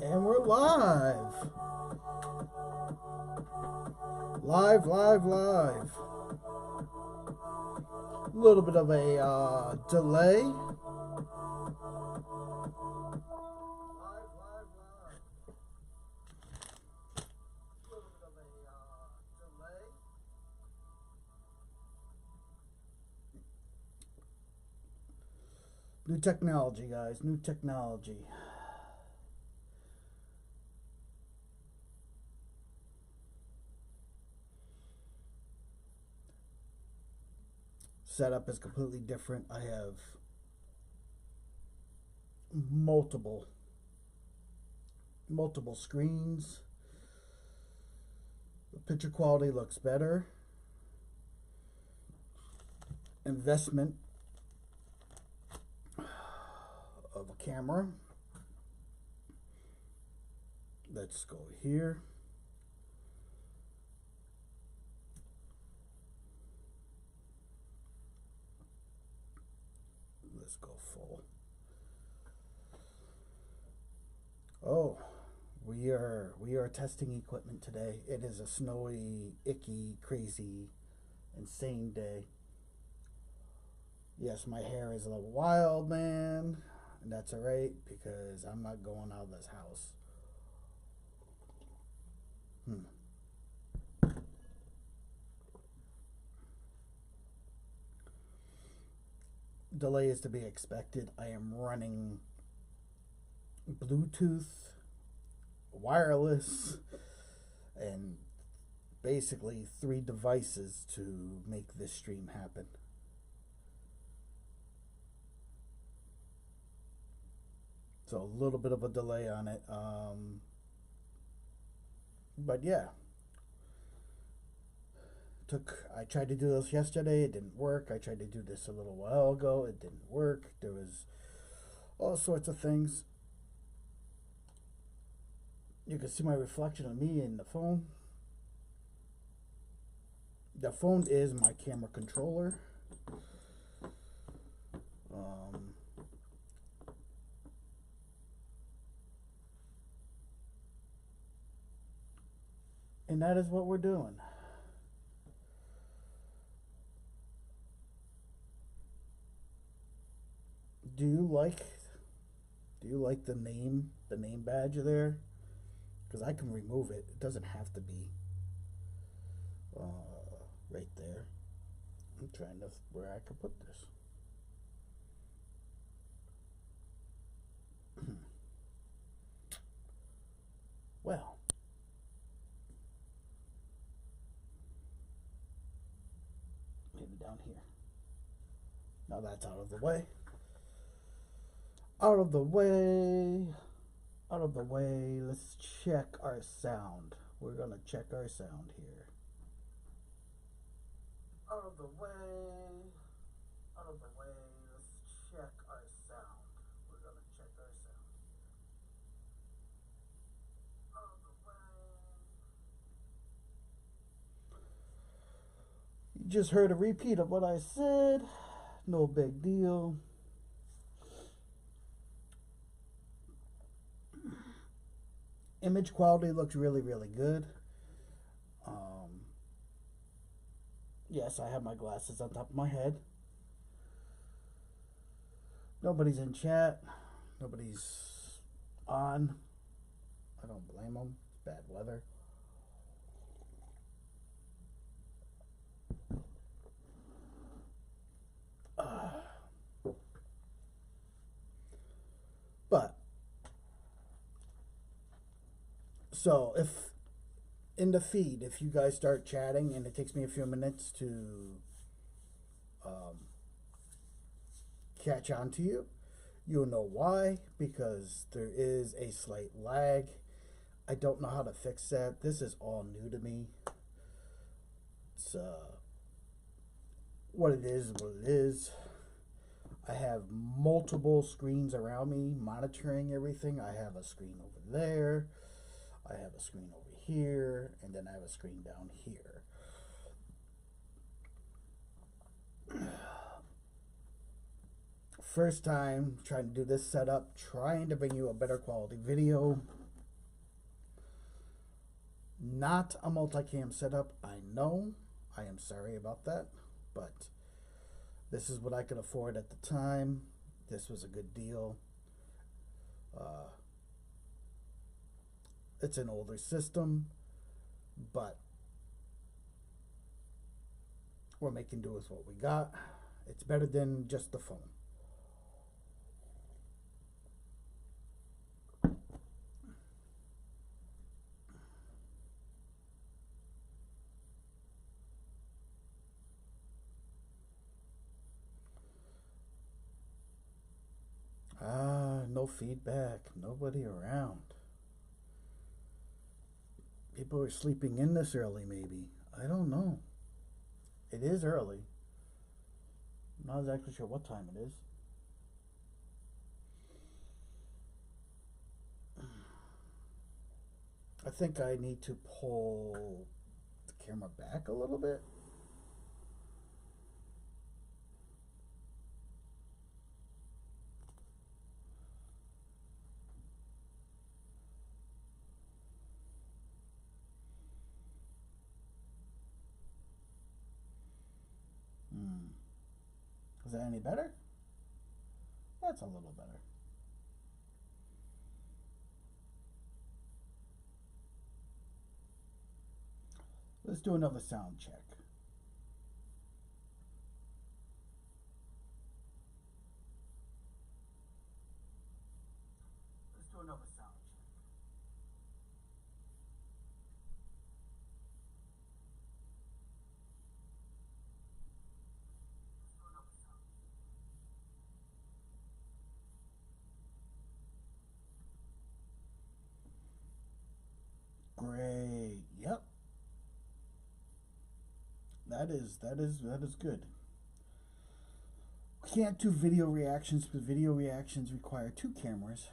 And we're live. Live. A little bit of a delay. New technology, guys. New technology. Setup is completely different. I have multiple screens. The picture quality looks better. Investment of a camera. Let's go here. Let's go full. Oh, we are testing equipment today. It is a snowy, icky, crazy, insane day. Yes, my hair is a little wild, man. And that's alright because I'm not going out of this house. Delay is to be expected. I am running Bluetooth, wireless, and basically 3 devices to make this stream happen. So a little bit of a delay on it. But yeah. I tried to do this yesterday, it didn't work. I tried to do this a little while ago, it didn't work. There was all sorts of things. You can see my reflection of me in the phone. The phone is my camera controller. And that is what we're doing. Do you like the name badge there? Because I can remove it. It doesn't have to be right there. I'm trying to where I could put this. Well, maybe down here. Now that's out of the way. Out of the way, let's check our sound. We're gonna check our sound here. Out of the way, let's check our sound. We're gonna check our sound. Out of the way. You just heard a repeat of what I said. No big deal. Image quality looks really, really good. Yes, I have my glasses on top of my head. Nobody's in chat. Nobody's on. I don't blame them. It's bad weather. But so if in the feed, if you guys start chatting and it takes me a few minutes to catch on to you, You'll know why, because there is a slight lag. I don't know how to fix that. This is all new to me. It's what it is, what it is. I have multiple screens around me monitoring everything. I have a screen over there. I have a screen over here, and then I have a screen down here. First time trying to do this setup, trying to bring you a better quality video. Not a multicam setup, I know. I am sorry about that, but this is what I could afford at the time. This was a good deal. It's an older system, but we're making do with what we got. It's better than just the phone. No feedback, nobody around. People are sleeping in this early, maybe. I don't know. It is early. I'm not exactly sure what time it is. I think I need to pull the camera back a little bit. Is that any better? That's a little better. Let's do another sound check. Let's do another sound check. Great. Yep. That is good. We can't do video reactions because video reactions require two cameras.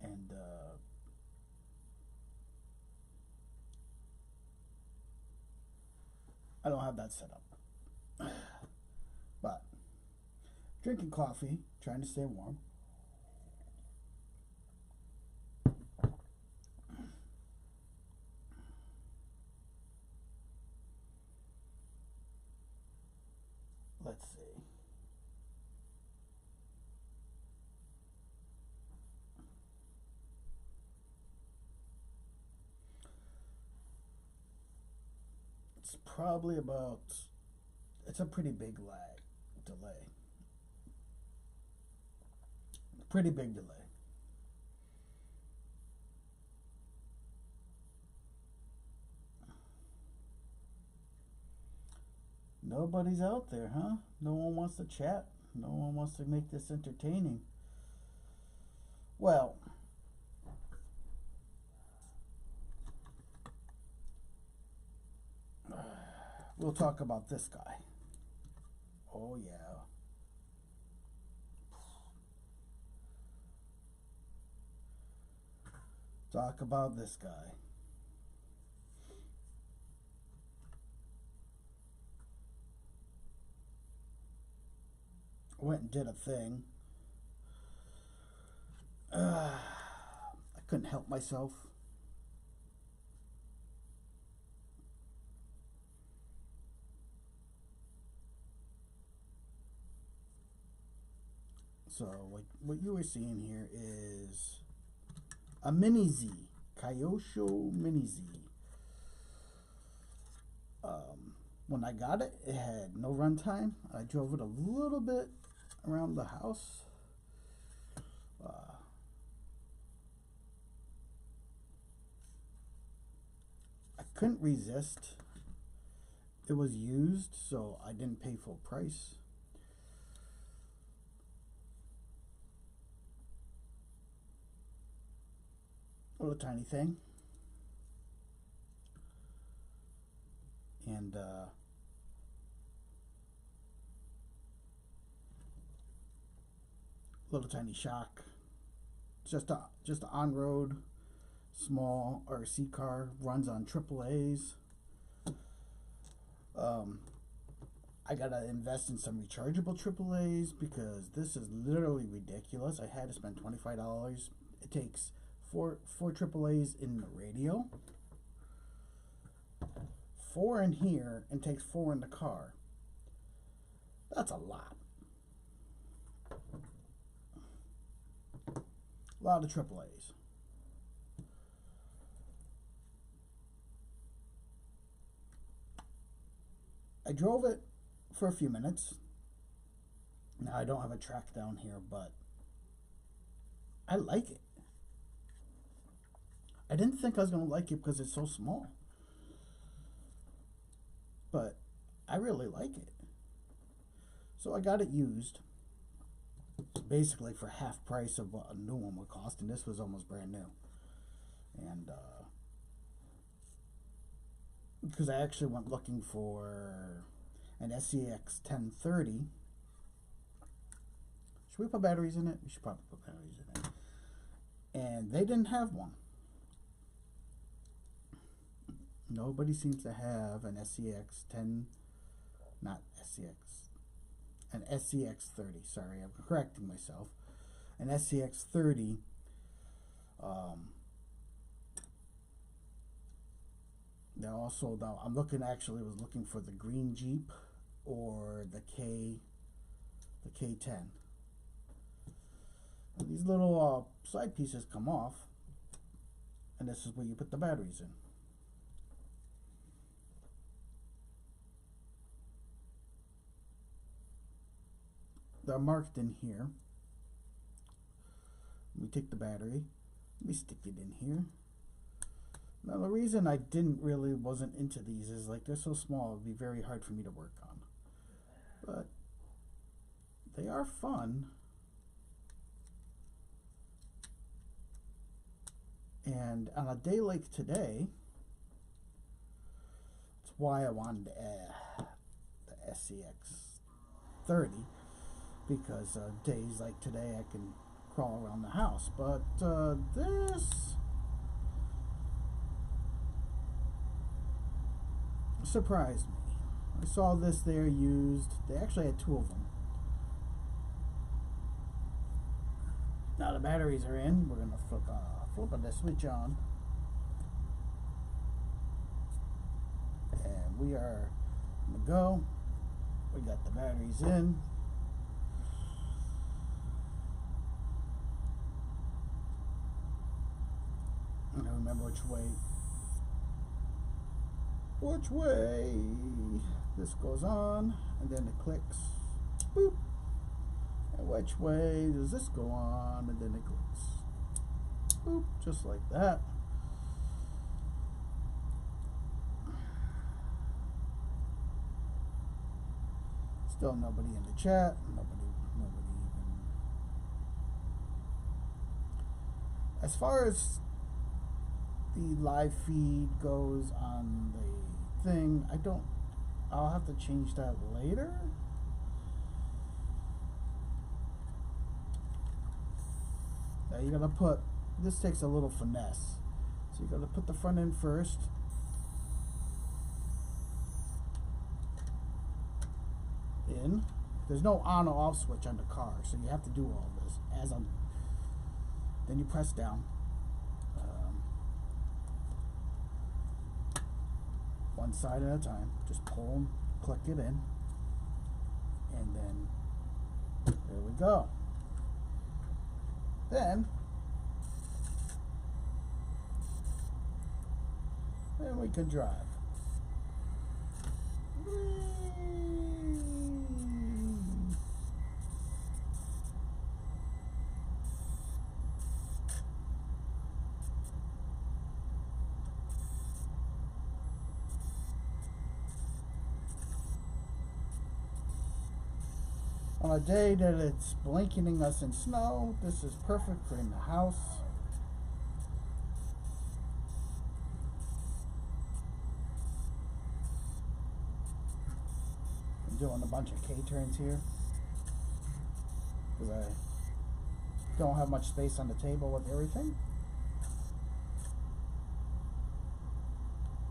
And I don't have that set up. But drinking coffee, trying to stay warm. Let's see. It's probably about, it's a pretty big delay. Pretty big delay. Nobody's out there, huh? No one wants to chat. No one wants to make this entertaining. Well, we'll talk about this guy. Oh, yeah. Talk about this guy. I went and did a thing. I couldn't help myself. So what you were seeing here is a mini Z, Kyosho mini Z. When I got it, it had no runtime. I drove it a little bit around the house. I couldn't resist. It was used, so I didn't pay full price. Little tiny thing. And little tiny shock. Just a on-road small RC car, runs on AAA's. I gotta invest in some rechargeable AAA's because this is literally ridiculous. I had to spend $25. It takes four AAA's in the radio, 4 in here, and takes 4 in the car. That's a lot. A lot of AAA's. I drove it for a few minutes. Now I don't have a track down here, but I like it. I didn't think I was going to like it because it's so small. But I really like it. So I got it used. Basically for half price of what a new one would cost. And this was almost brand new. And because I actually went looking for an SCX 1030. Should we put batteries in it? We should probably put batteries in it. And they didn't have one. Nobody seems to have an SCX 10, not SCX, an SCX 30. Sorry, I'm correcting myself. An SCX 30. Now also, though, I'm looking, was looking for the green Jeep or the K10. And these little side pieces come off, and this is where you put the batteries in. They're marked in here. We take the battery, we stick it in here. Now the reason I wasn't into these is like they're so small, it'd be very hard for me to work on. But they are fun. And on a day like today, that's why I wanted the SCX 30, because days like today I can crawl around the house. But this surprised me. I saw this there used. They actually had 2 of them. Now the batteries are in. We're gonna flip the switch on, and we are gonna go. We got the batteries in. I don't remember which way this goes on, and then it clicks, boop, and which way does this go on, and then it clicks, boop, just like that. Still nobody in the chat, nobody even. As far as the live feed goes on the thing, I'll have to change that later. Now you gotta put, this takes a little finesse. So you gotta put the front end first. In. There's no on or off switch on the car, so you have to do all this then you press down. One side at a time, just pull and click it in, and then there we go. Then we can drive. On a day that it's blanketing us in snow, this is perfect for in the house. I'm doing a bunch of K-turns here because I don't have much space on the table with everything.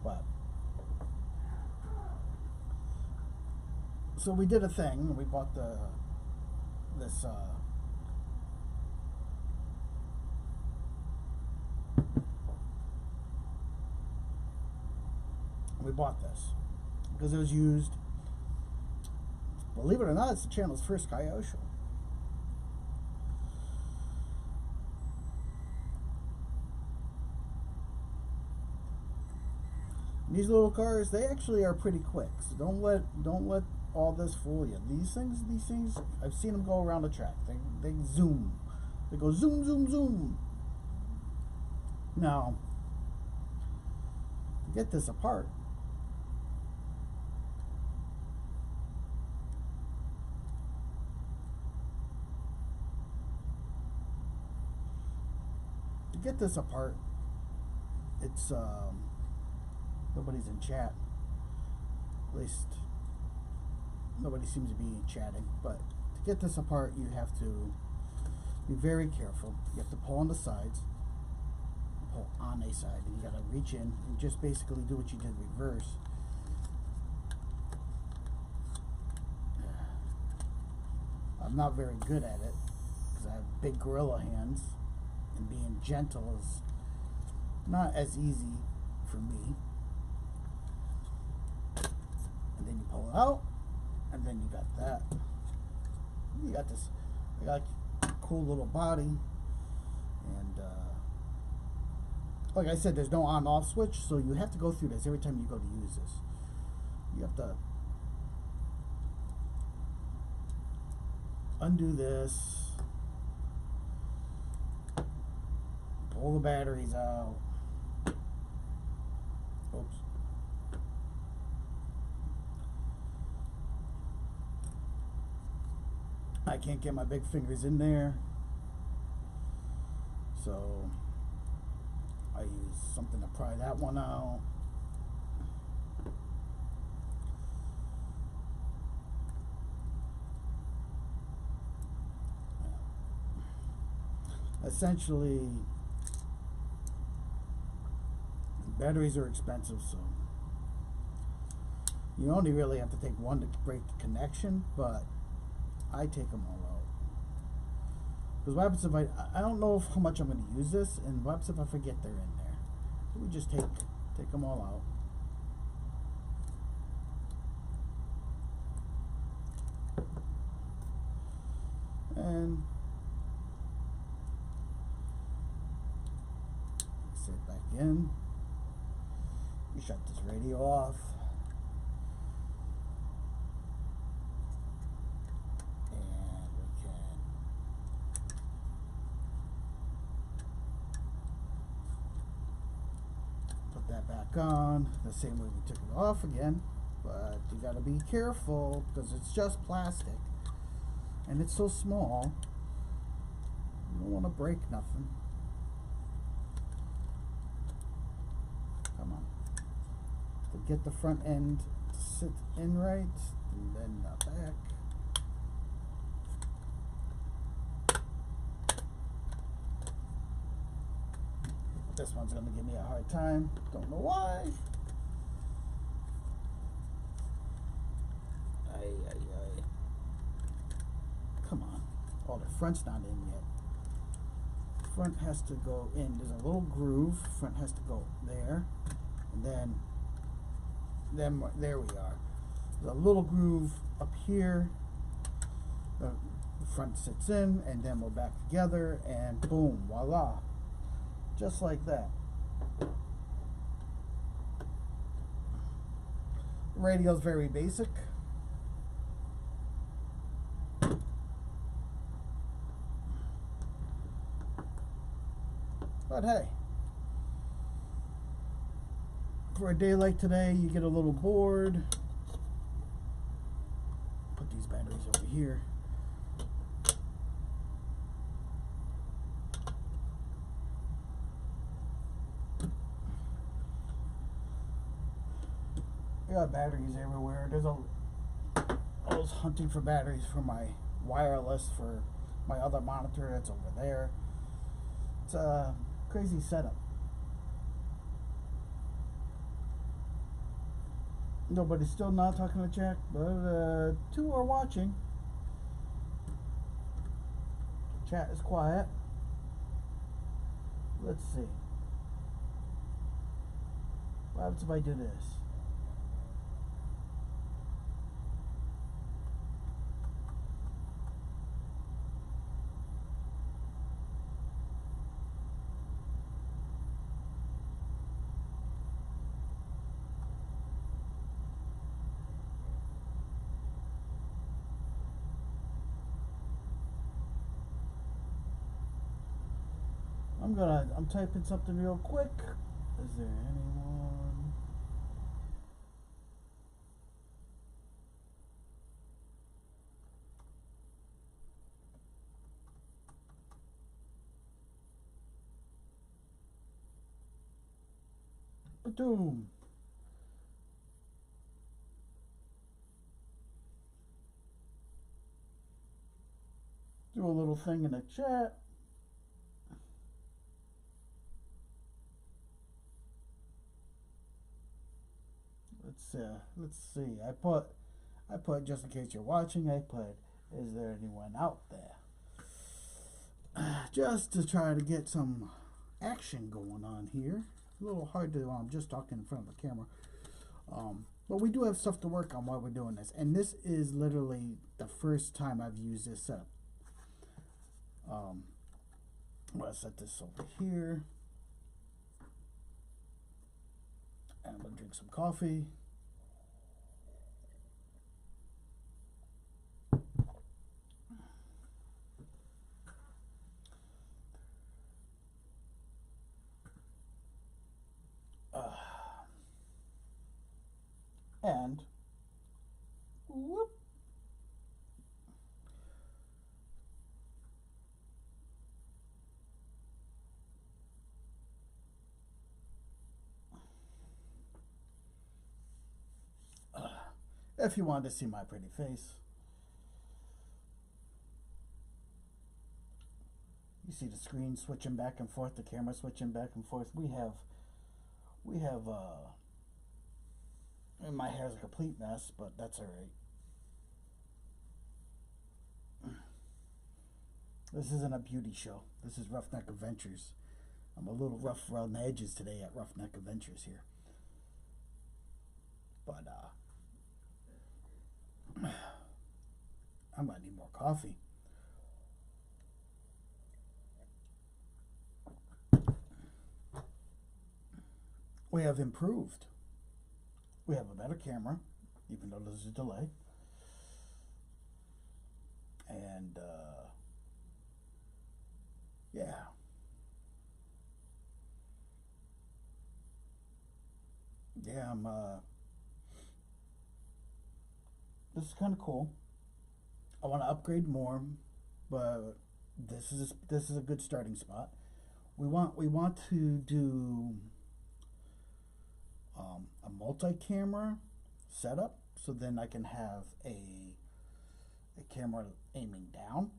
But so we did a thing. We bought this we bought this because it was used. Believe it or not, it's the channel's first Kyosho. These little cars, they actually are pretty quick. So don't let all this fool you. These things, I've seen them go around the track. They zoom. They go zoom, zoom, zoom. Now, to get this apart, it's nobody's in chat. At least nobody seems to be chatting. But to get this apart, you have to be very careful. You have to pull on the sides, pull on a side, and you got to reach in and just basically do what you did reverse. I'm not very good at it because I have big gorilla hands, and being gentle is not as easy for me. And then you pull it out, and then you got that. You got this. I got a cool little body, and like I said, there's no on-off switch, so you have to go through this every time you go to use this. You have to undo this, pull the batteries out. Oops. I can't get my big fingers in there, so I use something to pry that one out. Essentially, batteries are expensive, so you only really have to take one to break the connection, but I take them all out. Because what happens if I don't know how much I'm going to use this, and what happens if I forget they're in there? So we just take them all out. And sit back in. You shut this radio off. Back on the same way we took it off again, but you got to be careful because it's just plastic and it's so small. You don't want to break nothing. Come on, to get the front end to sit in right, and then the back. This one's going to give me a hard time. Don't know why. Ay. Come on. Oh, the front's not in yet. Front has to go in. There's a little groove. Front has to go there. And then there we are. There's a little groove up here. The front sits in, and then we're back together, and boom, voila. Just like that. The radio's very basic. But hey, for a day like today, you get a little bored. Put these batteries over here. I got batteries everywhere. I was hunting for batteries for my wireless for my other monitor that's over there. It's a crazy setup. Nobody's still not talking to Jack, but 2 are watching. Chat is quiet. Let's see. What happens if I do this? I'm typing something real quick. Is there anyone? Boom. Do a little thing in the chat. Let's see. I put just in case you're watching. I put, is there anyone out there? Just to try to get some action going on here. A little hard to just talking in front of the camera. But we do have stuff to work on while we're doing this, and this is literally the first time I've used this setup. I'm gonna set this over here, and I'm gonna drink some coffee. And whoop. If you wanted to see my pretty face, you see the screen switching back and forth, the camera switching back and forth. We have and my hair's a complete mess, but that's all right. This isn't a beauty show. This is Roughneck Adventures. I'm a little rough around the edges today at Roughneck Adventures here. But I'm gonna need more coffee. We have improved. We have a better camera, even though there's a delay. And yeah. Yeah, this is kind of cool. I want to upgrade more, but this is a good starting spot. We want to do a multi-camera setup, so then I can have a camera aiming down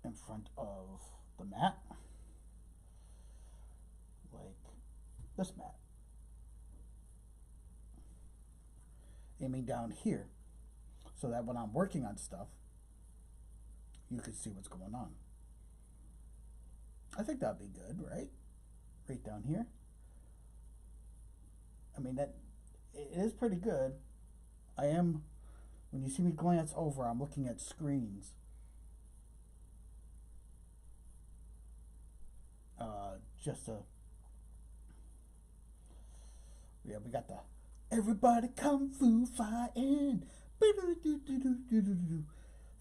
in front of the mat, like this mat, aiming down here, so that when I'm working on stuff, you can see what's going on. I think that'd be good, right? Right down here. I mean, that it is pretty good. I am, when you see me glance over, I'm looking at screens. Just a, yeah, we got the everybody kung fu fighting,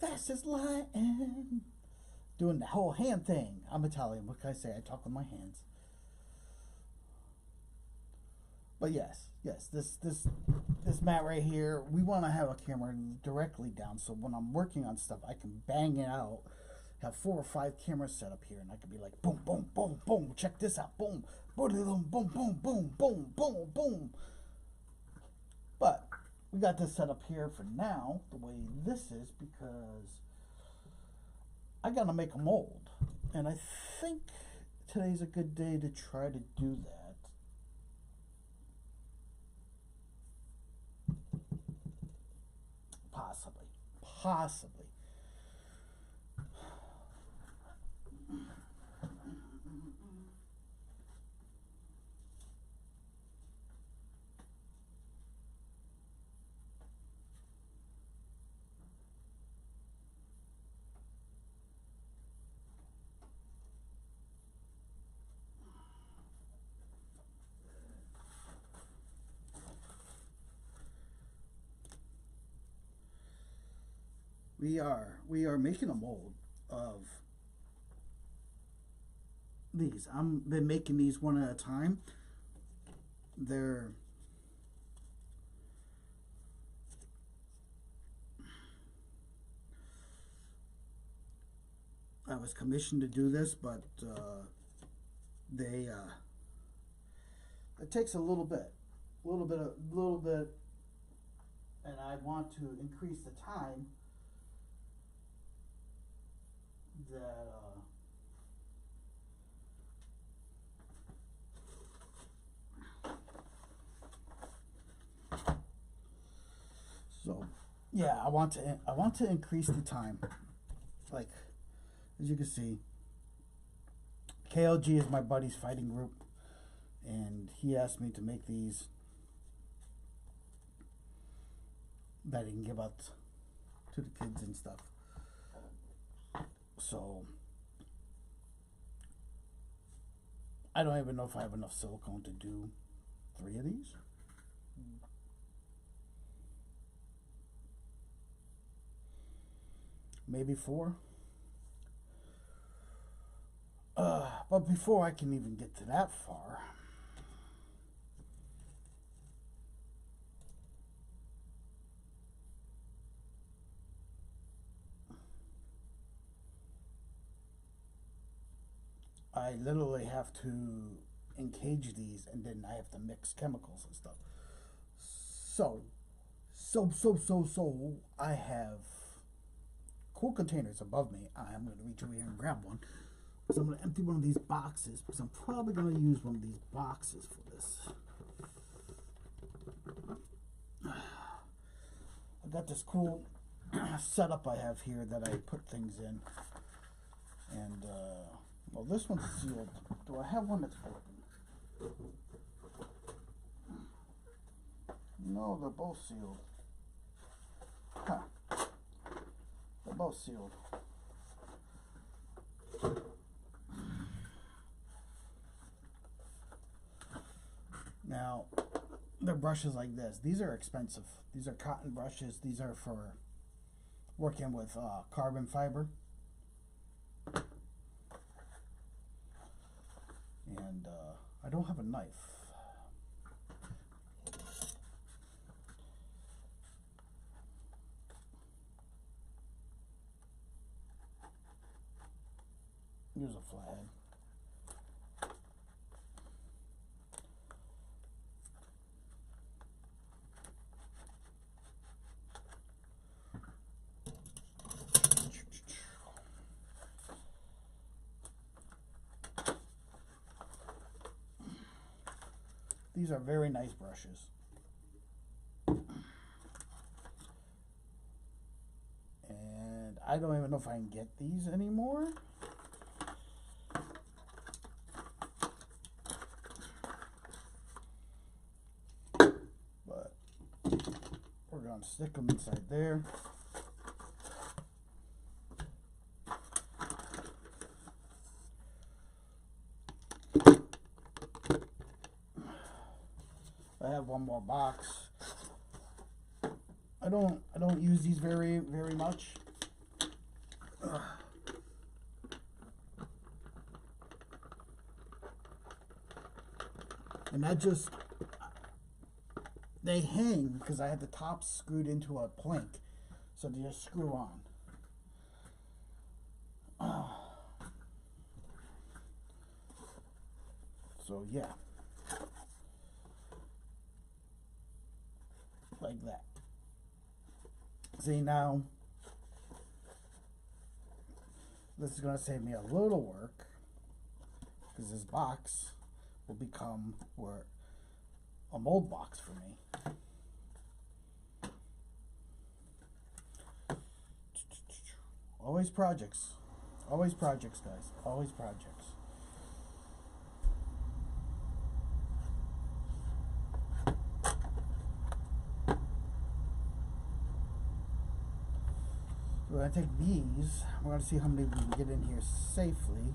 fastest lion, doing the whole hand thing. I'm Italian. What can I say? I talk with my hands. But yes, this mat right here, we want to have a camera directly down, so when I'm working on stuff, I can bang it out, have 4 or 5 cameras set up here, and I can be like, boom, boom, boom, boom, check this out, boom, boom, boom, boom, boom, boom, boom, boom. we got this set up here for now, the way this is, because I gotta make a mold. And I think today's a good day to try to do that. Possibly. Possibly. We are making a mold of these. I've been making these one at a time. They're I was commissioned to do this, but they it takes a little bit, and I want to increase the time that so yeah, I want to increase the time. Like, as you can see, KLG is my buddy's fighting group, and he asked me to make these that he can give out to the kids and stuff. So I don't even know if I have enough silicone to do 3 of these. Maybe 4. But before I can even get to that far, I literally have to encage these, and then I have to mix chemicals and stuff. So I have cool containers above me. I'm going to reach over here and grab one. So I'm going to empty one of these boxes, because I'm probably going to use one of these boxes for this. I got this cool setup I have here that I put things in. And, well, this one's sealed. Do I have one that's broken? No, they're both sealed. Huh. They're both sealed. Now, they're brushes like this. These are expensive. These are cotton brushes. These are for working with carbon fiber. And I don't have a knife. Here's a flathead. These are very nice brushes. And I don't even know if I can get these anymore. But we're going to stick them inside there. I have one more box. I don't use these very much. And they hang because I had the tops screwed into a plank, so they just screw on. So yeah. Like that. See, now this is going to save me a little work, because this box will become a mold box for me. Always projects. Always projects, guys. Always projects. We're going to take these. We're going to see how many we can get in here safely.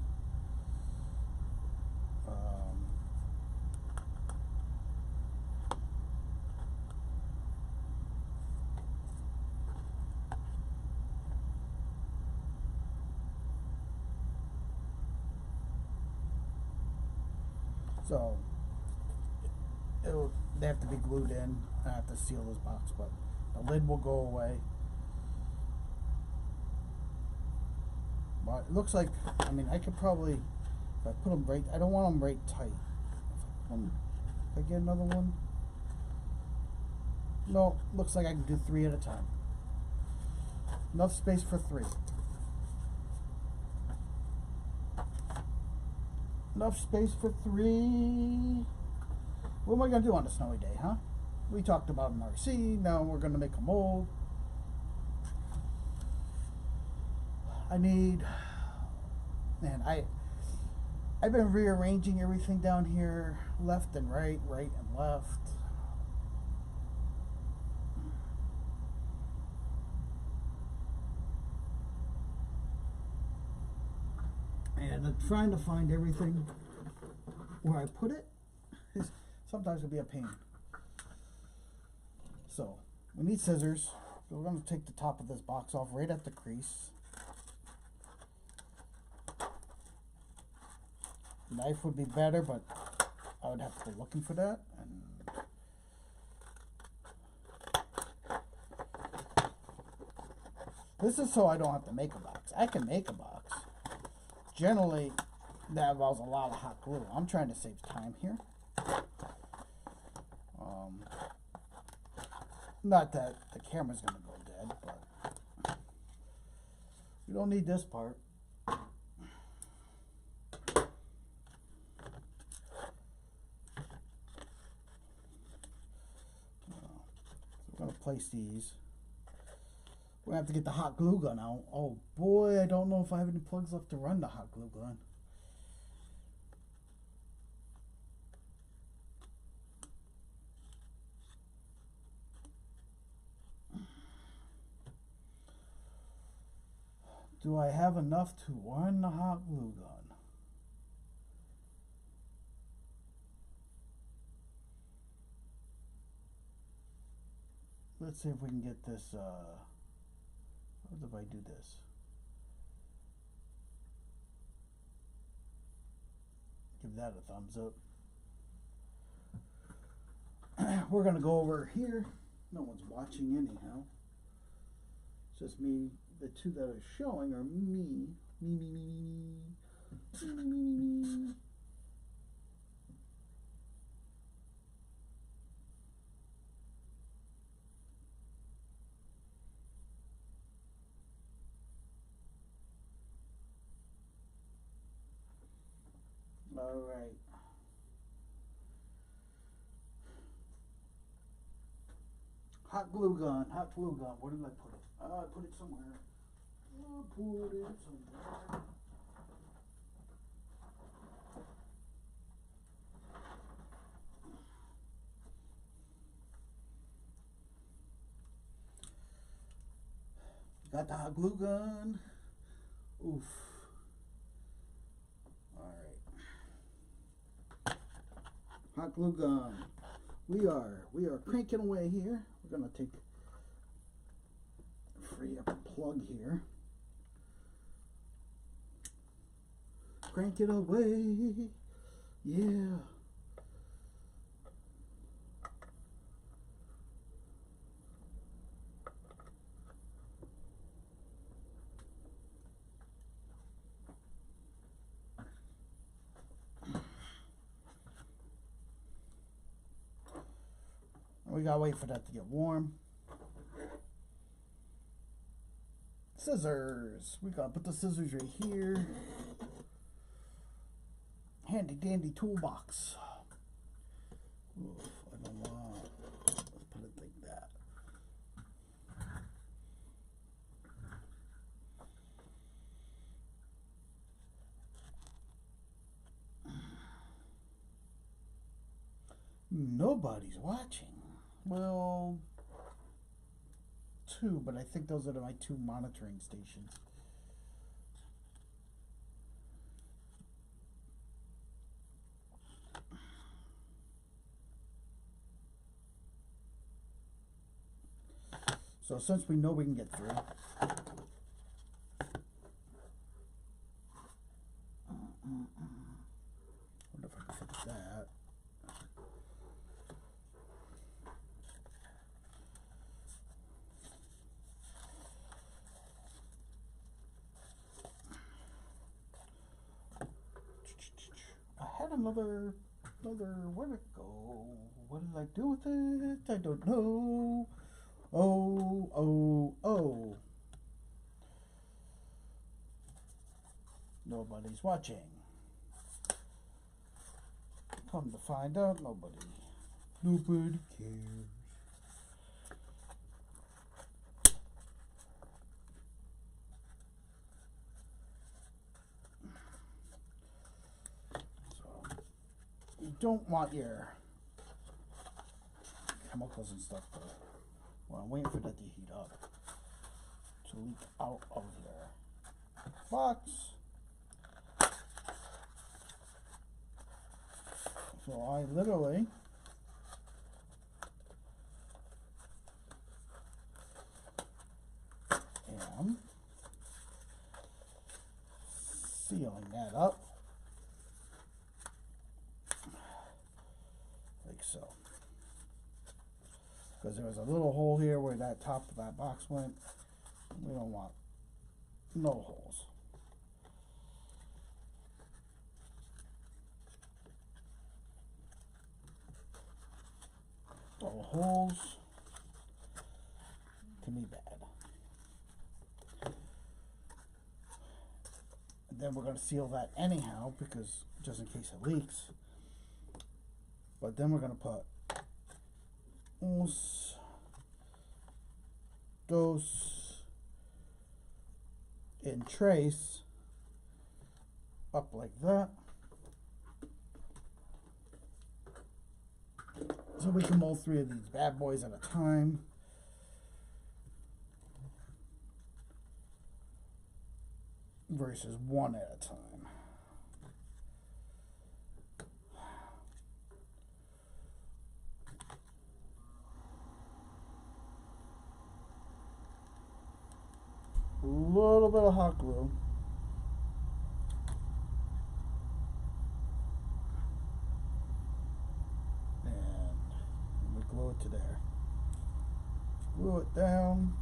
So they have to be glued in. I have to seal this box, but the lid will go away. But it looks like, I mean, I could probably, if I put them right, I don't want them right tight. If I get another one, no, looks like I can do 3 at a time. Enough space for 3. Enough space for 3. What am I going to do on a snowy day, huh? We talked about an RC, now we're going to make a mold. I need, man, I've been rearranging everything down here, left and right, right and left. And I'm trying to find everything where I put it. Sometimes it'll be a pain. So, we need scissors. We're going to take the top of this box off right at the crease. Knife would be better, but I would have to go looking for that. And this is so I don't have to make a box. I can make a box. Generally, that involves a lot of hot glue. I'm trying to save time here. Not that the camera's going to go dead, but we don't need this part. We're going to place these. We're going to have to get the hot glue gun out. Oh boy, I don't know if I have any plugs left to run the hot glue gun. Do I have enough to run the hot glue gun? Let's see if we can get this, what if I do this? Give that a thumbs up. We're gonna go over here. No one's watching anyhow. It's just me. The two that are showing are me. All right. Hot glue gun, hot glue gun. Where did I put it? I put it somewhere. I'll put it somewhere. Got the hot glue gun. Oof. Alright. Hot glue gun. We are cranking away here. We're gonna free up a plug here. Crank it away. Yeah. We gotta wait for that to get warm. Scissors. We gotta put the scissors right here. Handy dandy toolbox. Oof, I don't want. Let's put it like that. Nobody's watching. Well, two, but I think those are my two monitoring stations. So since we know we can get through, wonder if I can fix that. I had another, where'd it go? What did I do with it? I don't know. Oh. Nobody's watching. Come to find out, nobody cares. So, you don't want your chemicals and stuff to, well, I'm waiting for that to heat up, to leak out of your box. So I literally am sealing that up like so, because there was a little hole here where that top of that box went. We don't want no holes. All holes can be bad. And then we're going to seal that anyhow, because just in case it leaks. But then we're going to put uns, dos, and trace up like that. So we can mold 3 of these bad boys at a time. Versus 1 at a time. A little bit of hot glue. Glue it to there. Glue it down.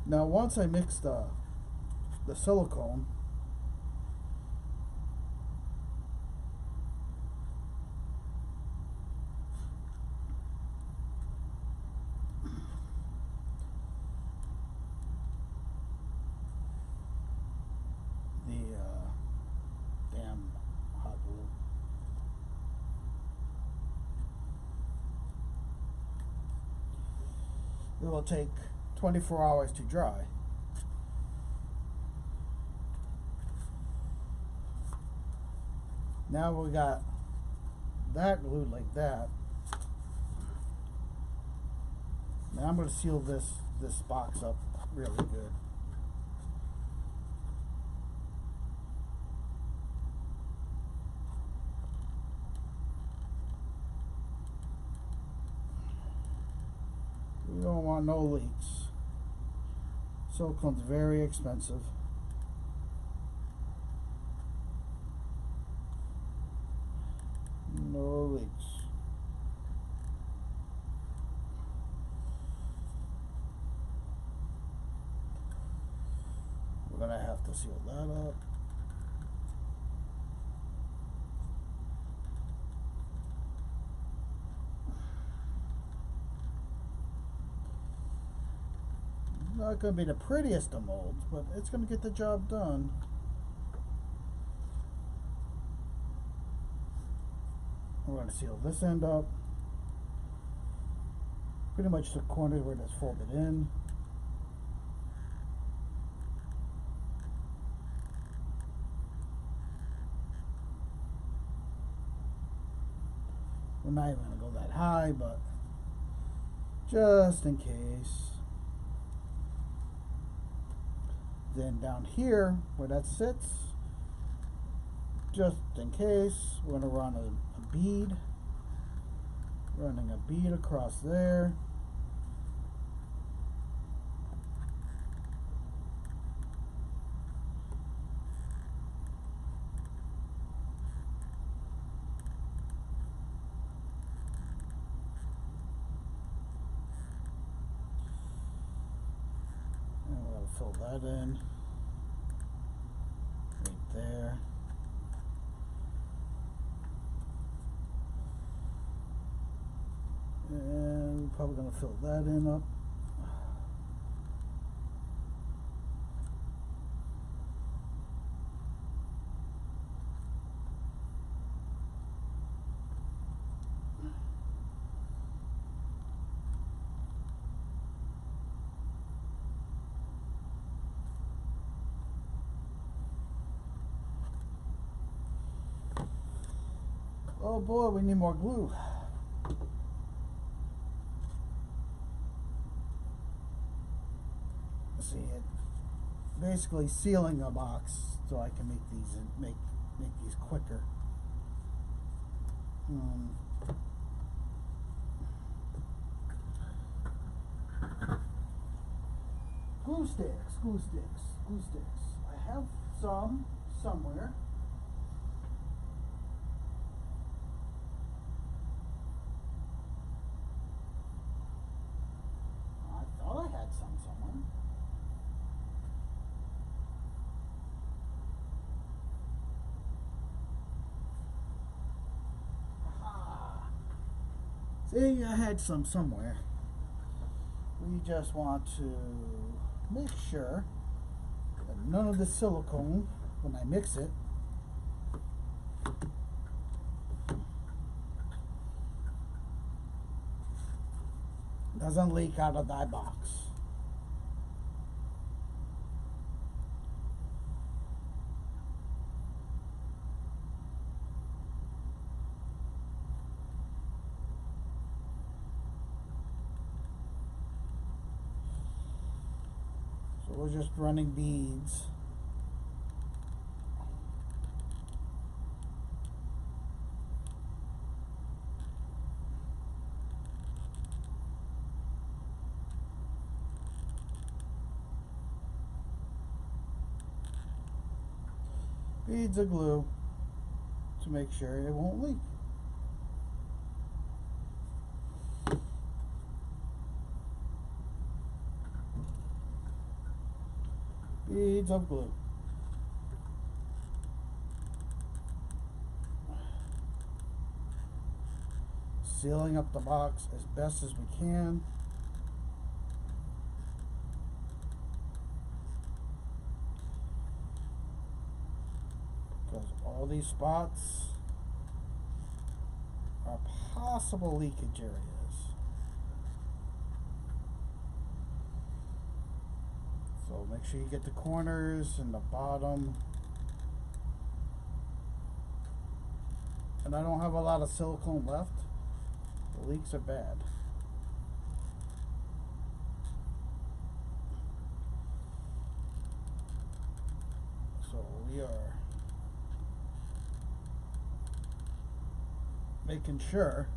Now once I mix the silicone, it will take 24 hours to dry. Now we got that glued like that. Now I'm going to seal this box up really good. We don't want no leaks. Silicone's very expensive. No leaks. We're gonna have to seal that up. Not going to be the prettiest of molds, but it's going to get the job done. We're going to seal this end up. Pretty much the corner where it's folded in. We're not even going to go that high, but just in case. Then down here, where that sits, just in case, we're going to run a bead. Running a bead across there. And we'll fill that in right there. And we're probably going to fill that in up. Oh boy, we need more glue. See it basically sealing a box so I can make these quicker. Glue sticks. I have some somewhere. I thought I had some somewhere. See, I had some somewhere. We just want to make sure that none of the silicone, when I mix it, doesn't leak out of that box. We're just running beads. Beads of glue to make sure it won't leak. Beads of glue. Sealing up the box as best as we can. Because all these spots are possible leakage areas. So make sure you get the corners and the bottom. And I don't have a lot of silicone left. The leaks are bad. So we are making sure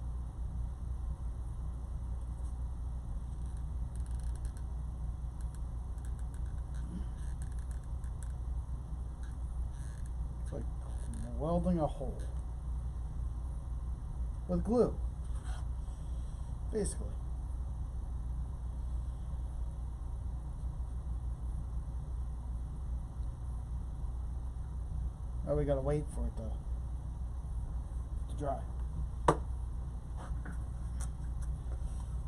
it's like welding a hole with glue, basically. Now we gotta wait for it to dry.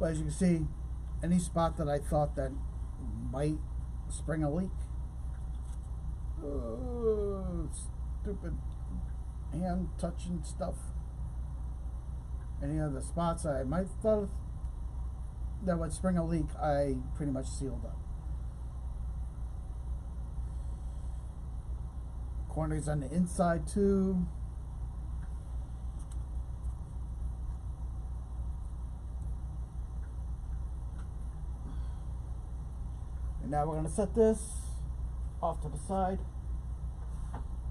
But as you can see, any spot that I thought that might spring a leak. Oh, stupid hand touching stuff. Any of the spots I might thought that would spring a leak, I pretty much sealed up. Corners on the inside too. And now we're going to set this off to the side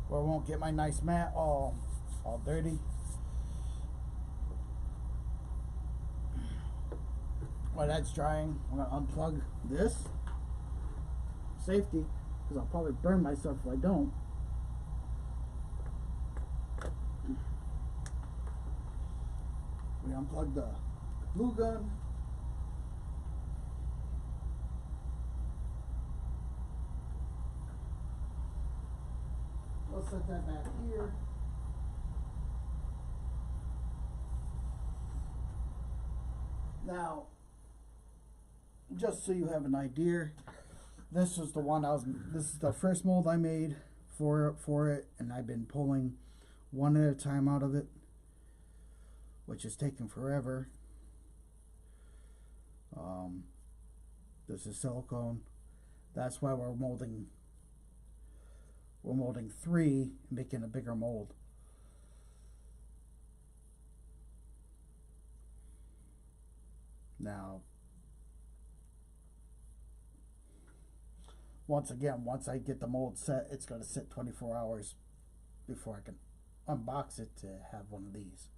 where I won't get my nice mat all dirty. While that's drying, I'm going to unplug this. Safety, because I'll probably burn myself if I don't. We unplug the glue gun. I'll set that back here. Now, just so you have an idea, this is the first mold I made for it, and I've been pulling one at a time out of it, which is taking forever. This is silicone. That's why we're molding 3 and making a bigger mold. Now, once I get the mold set, it's going to sit 24 hours before I can unbox it to have one of these.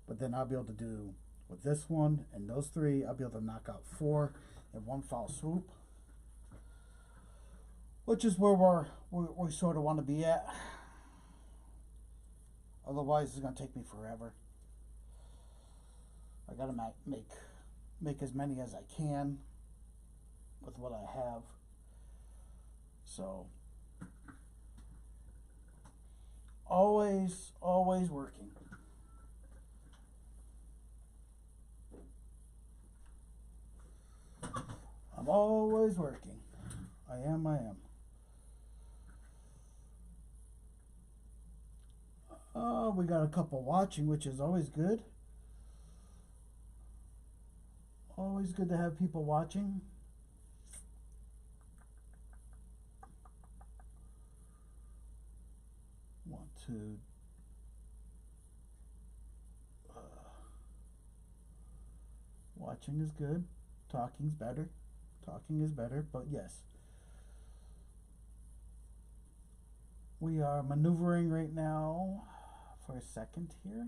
But then I'll be able to do, with this one and those 3, I'll be able to knock out 4 in one foul swoop, which is where we sort of want to be at. Otherwise, it's going to take me forever. I got to make as many as I can with what I have. So, always working. I'm always working. I am. We got a couple watching, which is always good. Always good to have people watching. Want to watching is good. Talking's better. Talking is better, but yes. We are maneuvering right now for a second here.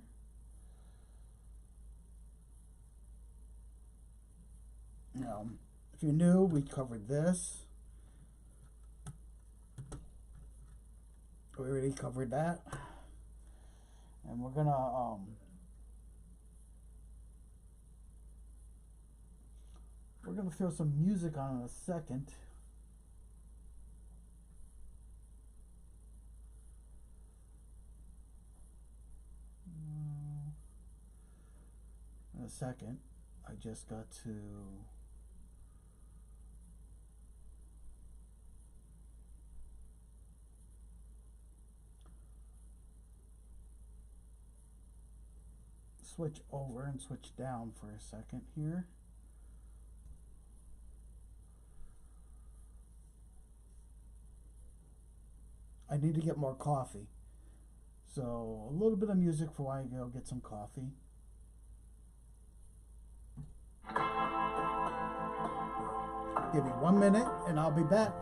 Now, if you're new, we covered this. We already covered that. And we're gonna throw some music on in a second. In a second, I just got to switch over and switch down for a second here. I need to get more coffee. So a little bit of music for while I go get some coffee. Give me 1 minute and I'll be back.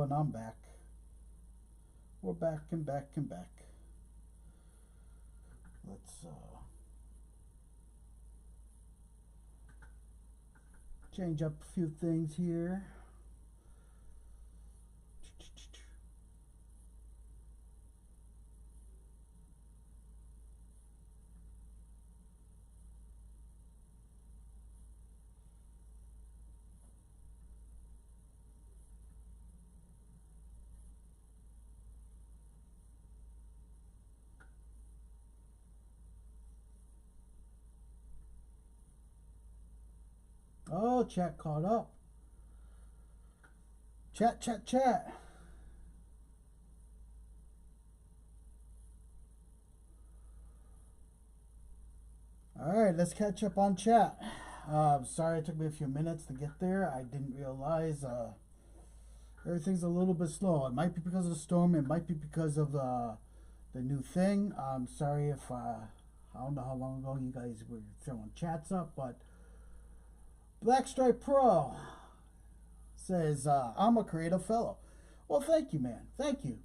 and I'm back. We're back and back and back. Let's change up a few things here. Oh, chat caught up. Chat, chat, chat. All right, let's catch up on chat. Sorry it took me a few minutes to get there. I didn't realize everything's a little bit slow. It might be because of the storm. It might be because of the new thing. I'm sorry if I don't know how long ago you guys were throwing chats up, but Blackstripe Pro says, I'm a creative fellow. Well, thank you, man. Thank you.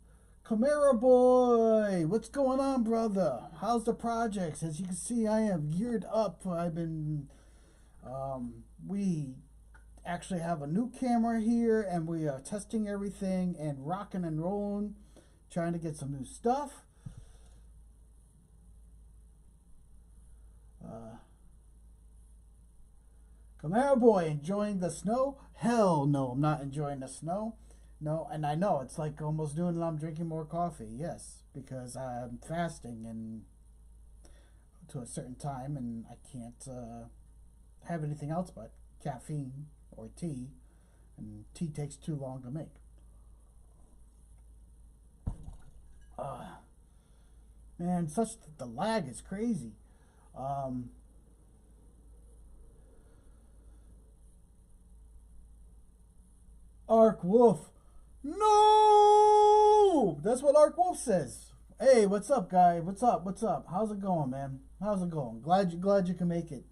Camaro Boy, what's going on, brother? How's the projects? As you can see, I am geared up. I've been, we actually have a new camera here, and we are testing everything and rocking and rolling, trying to get some new stuff. Camaro Boy, enjoying the snow? Hell no, I'm not enjoying the snow. No, and I know it's like almost doing I'm drinking more coffee. Yes, because I'm fasting and to a certain time, and I can't have anything else but caffeine or tea, and tea takes too long to make. Man, the lag is crazy. Ark Wolf. No! That's what Ark Wolf says. Hey, what's up, guy? What's up? What's up? How's it going, man? How's it going? Glad you can make it.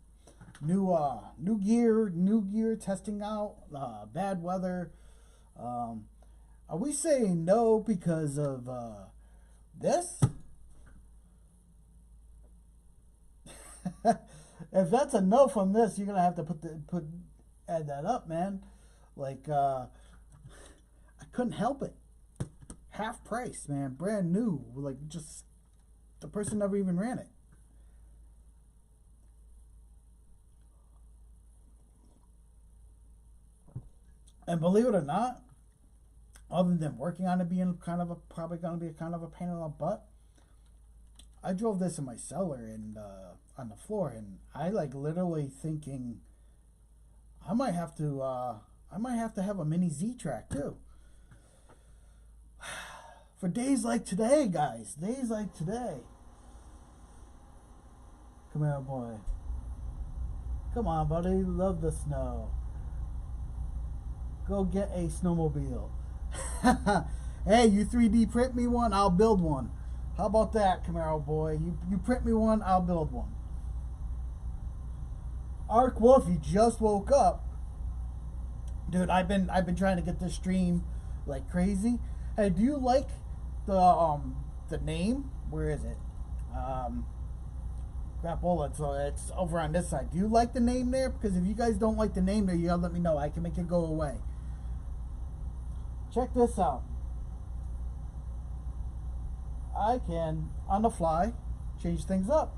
New gear testing out. Bad weather. Are we saying no because of this? If that's a no from this, you're gonna have to add that up, man. Like I couldn't help it. Half price, man, brand new. Like just the person never even ran it. And believe it or not, other than working on it being probably gonna be kind of a pain in the butt, I drove this in my cellar and on the floor, and I like literally thinking I might have to have a mini Z-Track too. For days like today, guys. Days like today. Come here, boy. Come on, buddy. Love the snow. Go get a snowmobile. Hey, you 3D print me one, I'll build one. How about that, Camaro Boy? You print me one, I'll build one. Ark Wolf, you just woke up. Dude, I've been trying to get this stream like crazy. Hey, do you like the name? Where is it? Crapola. So it's over on this side. Do you like the name there? Because if you guys don't like the name there, you gotta let me know. I can make it go away. Check this out. I can, on the fly, change things up.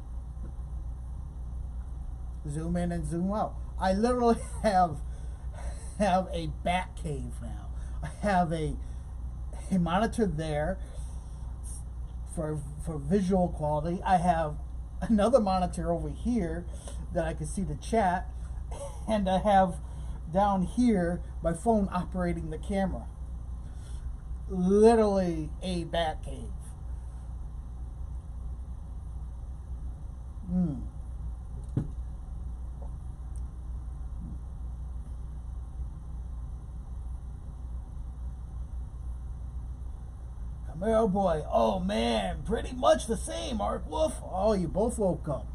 Zoom in and zoom out. I literally have a bat cave now. I have a monitor there for visual quality. I have another monitor over here that I can see the chat, and I have down here my phone operating the camera. Literally a bat cave. Camaro Boy, oh man, pretty much the same, Ark Wolf. Oh, you both woke up.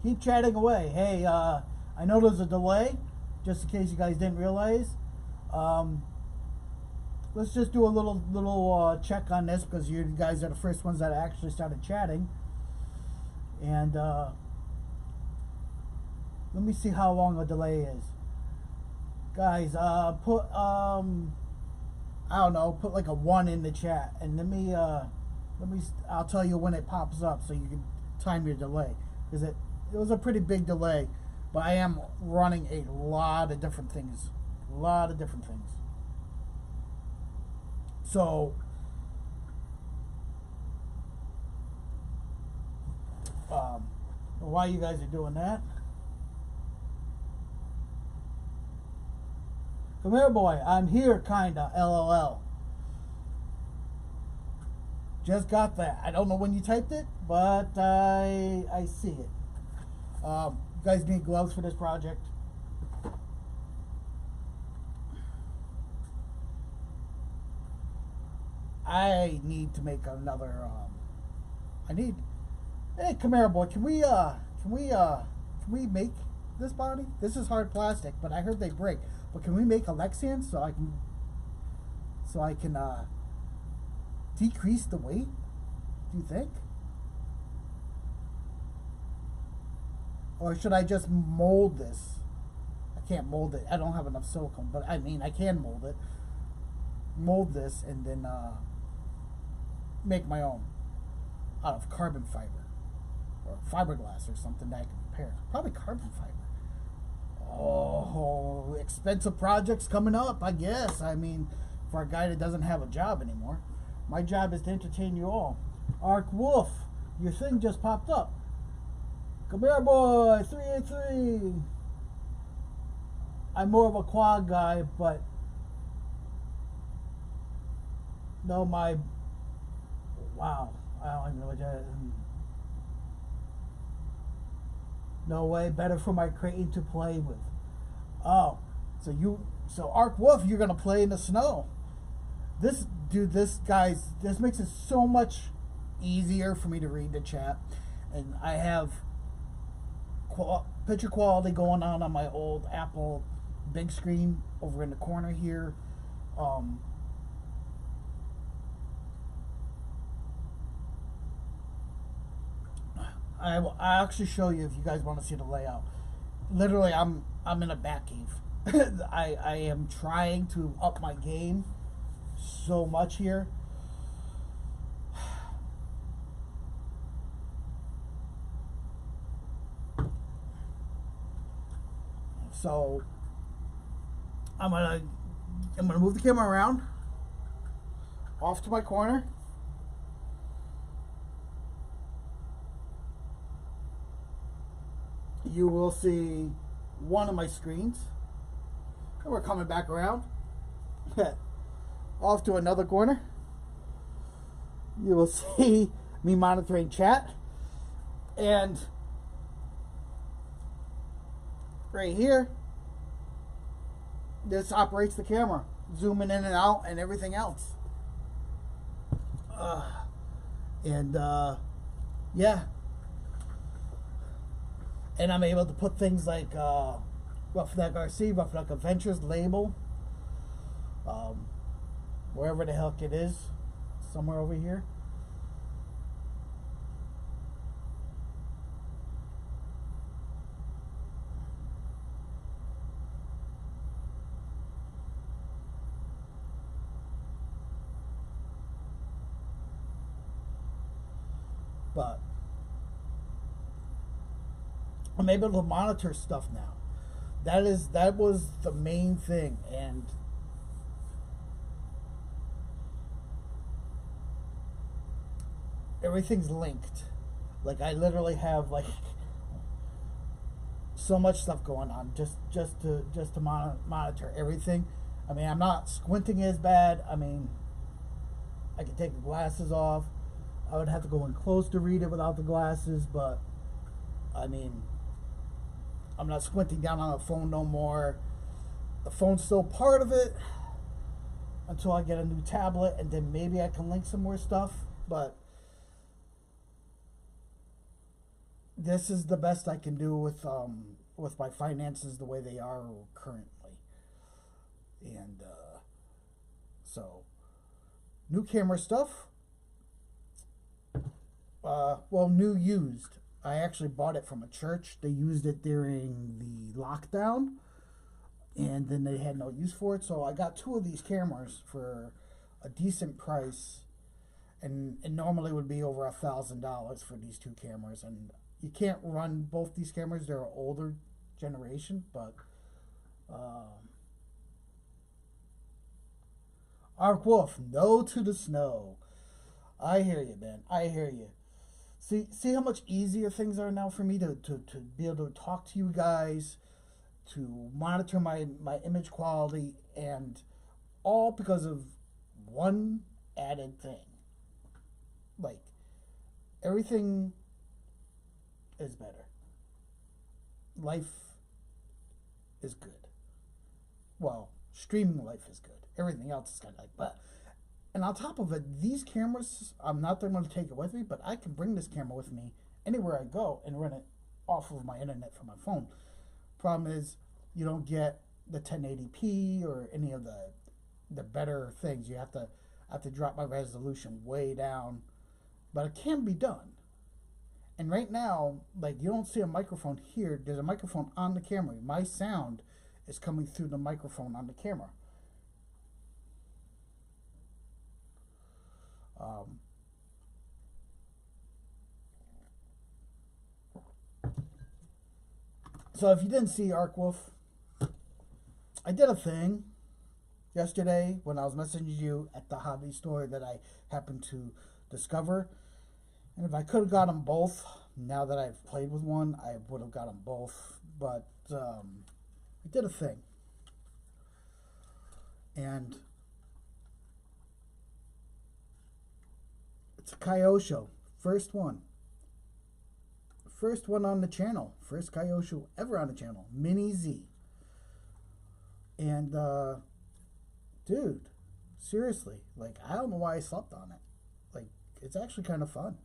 Keep chatting away. Hey, I know there's a delay, just in case you guys didn't realize. let's just do a little check on this, because you guys are the first ones that actually started chatting. And let me see how long a delay is. Guys, put I don't know, put like a 1 in the chat, and let me I'll tell you when it pops up so you can time your delay, because it was a pretty big delay, but I am running a lot of different things. So while you guys are doing that, come here, boy. I'm here, kinda. LOL. Just got that. I don't know when you typed it, but I see it. You guys need gloves for this project? I need to make another. Hey, come here, boy. Can we make this body? This is hard plastic, but I heard they break. But can we make a Lexian so I can decrease the weight? Do you think? Or should I just mold this? I can't mold it. I don't have enough silicone, but I mean, I can mold it. Mold this and then make my own out of carbon fiber or fiberglass or something that I can repair. Probably carbon fiber. Oh, expensive projects coming up, I guess. I mean, for a guy that doesn't have a job anymore. My job is to entertain you all. Ark Wolf, your thing just popped up. Come here, boy. 383. I'm more of a quad guy, but no, wow. I don't even know what that is. No way. Better for my crane to play with. Oh, so Ark Wolf, you're gonna play in the snow. This makes it so much easier for me to read the chat, and I have picture quality going on my old Apple big screen over in the corner here. I'll actually show you if you guys want to see the layout. Literally, I'm in a bat cave. I am trying to up my game so much here. So I'm gonna move the camera around off to my corner. You will see one of my screens, and we're coming back around off to another corner. You will see me monitoring chat, and right here, this operates the camera, zooming in and out and everything else. Yeah. And I'm able to put things like Roughneck RC, Roughneck Adventures label, wherever the heck it is, somewhere over here. But I'm able to monitor stuff now. That was the main thing, and everything's linked. Like, I literally have like so much stuff going on just to monitor everything. I mean, I'm not squinting as bad. I mean, I can take the glasses off. I would have to go in close to read it without the glasses, but I mean, I'm not squinting down on the phone no more. The phone's still part of it until I get a new tablet, and then maybe I can link some more stuff. But this is the best I can do with my finances the way they are currently. And So, new camera stuff. Well, new used. I actually bought it from a church. They used it during the lockdown, and then they had no use for it. So I got two of these cameras for a decent price, and it normally would be over $1,000 for these two cameras. And you can't run both these cameras; they're an older generation. But Ark Wolf, no to the snow. I hear you, man. I hear you. See how much easier things are now for me to be able to talk to you guys, to monitor my image quality, and all because of one added thing. Like, everything is better. Life is good. Well, streaming life is good. Everything else is kind of like, but. And on top of it, these cameras, I'm not going to take it with me, but I can bring this camera with me anywhere I go and run it off of my internet from my phone. Problem is, you don't get the 1080p or any of the better things. You have to drop my resolution way down, but it can be done. And right now, like, you don't see a microphone here. There's a microphone on the camera. My sound is coming through the microphone on the camera. So if you didn't see Ark Wolf, I did a thing yesterday when I was messaging you at the hobby store that I happened to discover. And if I could have got them both, now that I've played with one, I would have got them both. But I did a thing. And it's a Kyosho. First one. First one on the channel. First Kyosho ever on the channel. Mini Z. And, dude, seriously, like, I don't know why I slept on it. Like, it's actually kind of fun.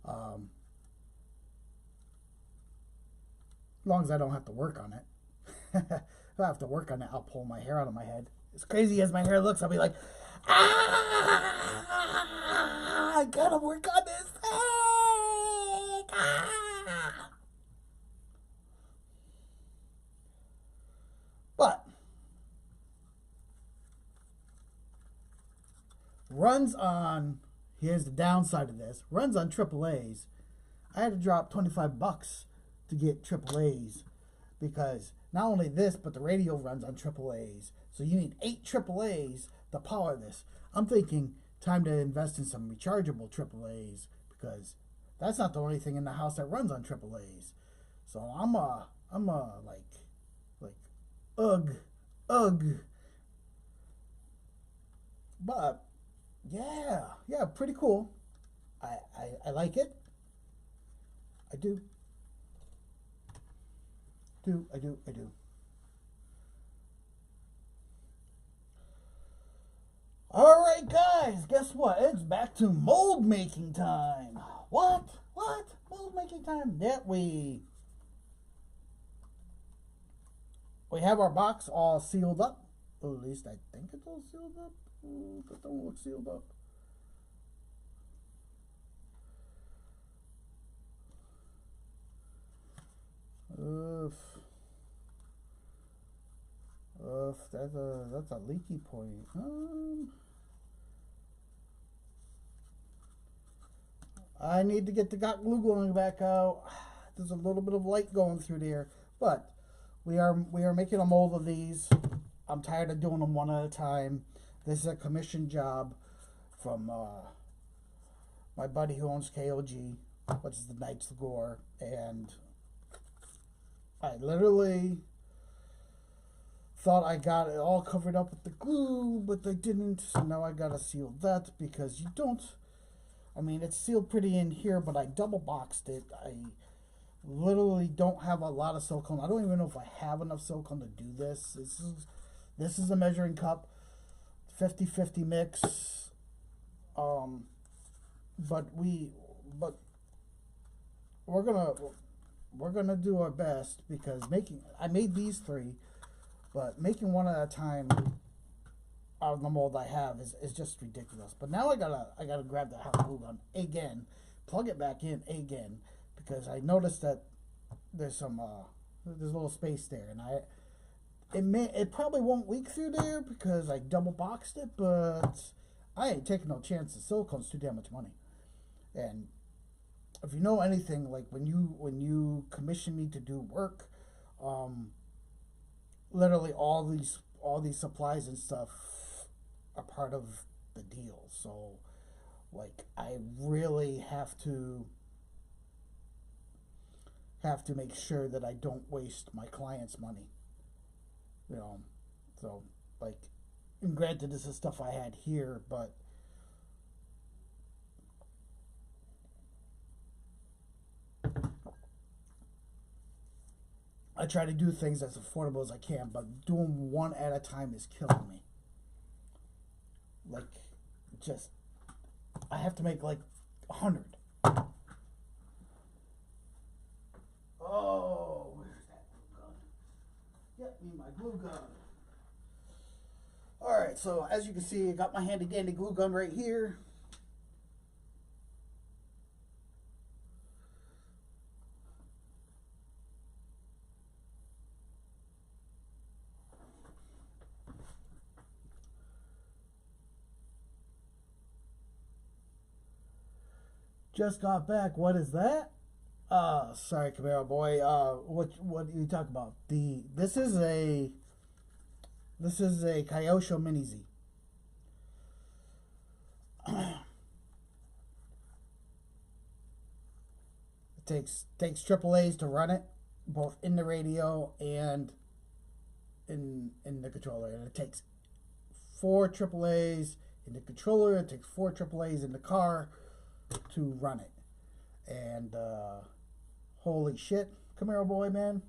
As long as I don't have to work on it. If I have to work on it, I'll pull my hair out of my head. As crazy as my hair looks, I'll be like, I gotta work on this thing. But runs on, here's the downside of this, runs on AAAs. I had to drop $25 to get AAAs because not only this, but the radio runs on AAAs. So you need 8 AAAs to power this. I'm thinking time to invest in some rechargeable AAAs because that's not the only thing in the house that runs on AAAs. So I'm ugh. But yeah, pretty cool. I like it. I do. I do. Alright guys, guess what? It's back to mold making time. What? Mold making time? Yeah, we have our box all sealed up. Or at least I think it's all sealed up. It don't look sealed up. That's a leaky point. I need to get the got glue going back out. There's a little bit of light going through there, but we are making a mold of these. I'm tired of doing them one at a time. This is a commission job from my buddy who owns KOG, which is the Knight's Gore, and I literally thought I got it all covered up with the glue, but I didn't. So now I gotta seal that because you don't. I mean, it's sealed pretty in here, but I double boxed it. I literally don't have a lot of silicone. I don't even know if I have enough silicone to do this. This is a measuring cup, 50-50 mix. But we're gonna do our best because I made these 3, but making one at a time out of the mold I have is just ridiculous. But now I gotta grab the hot glue gun again, plug it back in again, because I noticed that there's some there's a little space there, and it probably won't leak through there because I double boxed it, but I ain't taking no chances. Silicone's too damn much money. And if you know anything, like when you commission me to do work, literally all these supplies and stuff are part of the deal. So like I really have to make sure that I don't waste my clients' money. You know, so like, and granted, this is stuff I had here, but I try to do things as affordable as I can, but doing one at a time is killing me. Like, just, I have to make like 100. Oh, where's that glue gun? Get me my glue gun. Alright, so as you can see, I got my handy dandy glue gun right here. Just got back. What is that? Sorry, Camaro boy. What are you talking about? This is a Kyosho Mini Z. It takes AAAs to run it, both in the radio and in the controller, and it takes 4 AAAs in the controller. It takes 4 AAAs in the car to run it. And holy shit, Camaro boy, man.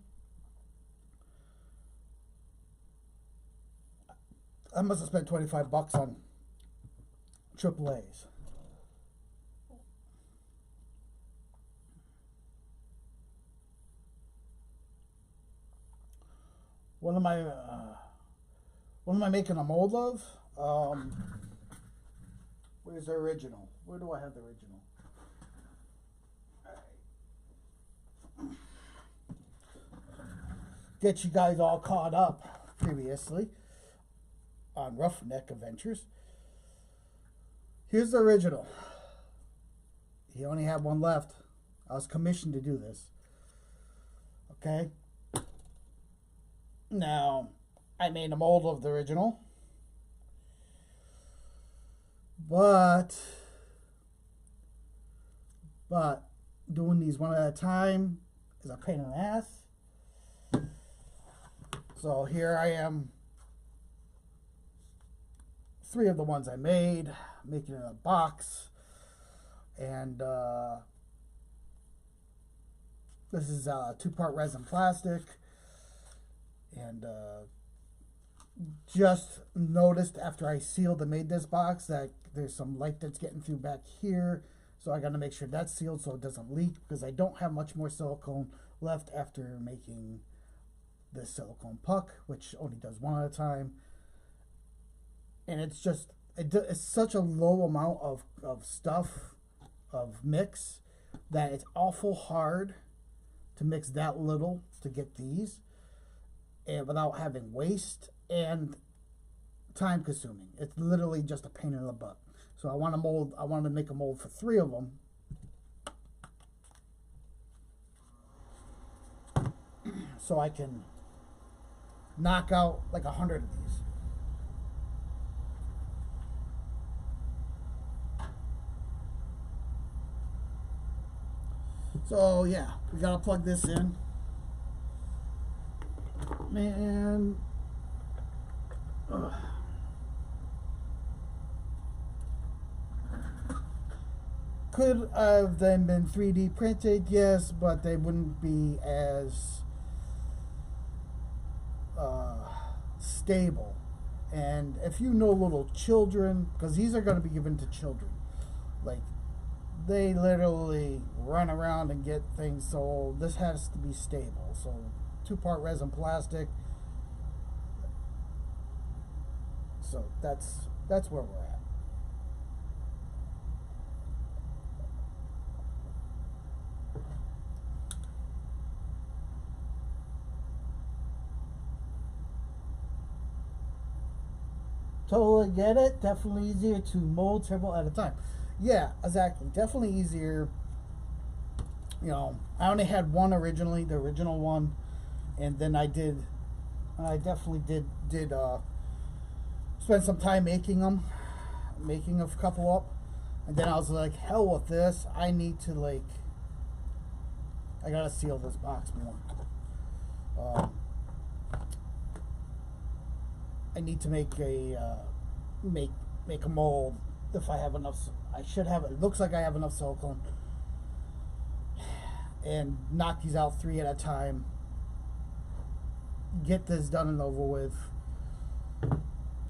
I must have spent $25 on AAAs. What am I making a mold of? Where's the original? Where do I have the original? Get you guys all caught up previously on Roughneck Adventures. Here's the original. He only had one left. I was commissioned to do this. Okay. Now, I made a mold of the original. But doing these one at a time is a pain in the ass. So here I am, 3 of the ones I made, making it in a box. And this is a 2-part resin plastic. And just noticed after I sealed and made this box that there's some light that's getting through back here. So I got to make sure that's sealed so it doesn't leak, because I don't have much more silicone left after making this silicone puck, which only does one at a time. And it's just, it's such a low amount of stuff, of mix, that it's awful hard to mix that little to get these, and without having waste and time consuming. It's literally just a pain in the butt. So I want to make a mold for 3 of them. So I can knock out like 100 of these. So yeah, we gotta plug this in. Man, could have then been 3D printed, yes, but they wouldn't be as stable. And if you know little children, because these are going to be given to children, like, they literally run around and get things, so this has to be stable. So 2-part resin plastic. So that's where we're at. Totally get it. Definitely easier to mold several at a time. Yeah, exactly. Definitely easier. You know, I only had one originally, the original one, and then I definitely did spend some time making them, making a couple up, and then I was like, hell with this. I need to I gotta seal this box more. I need to make a make a mold if I have enough. I should have. It looks like I have enough silicone, and knock these out 3 at a time. Get this done and over with,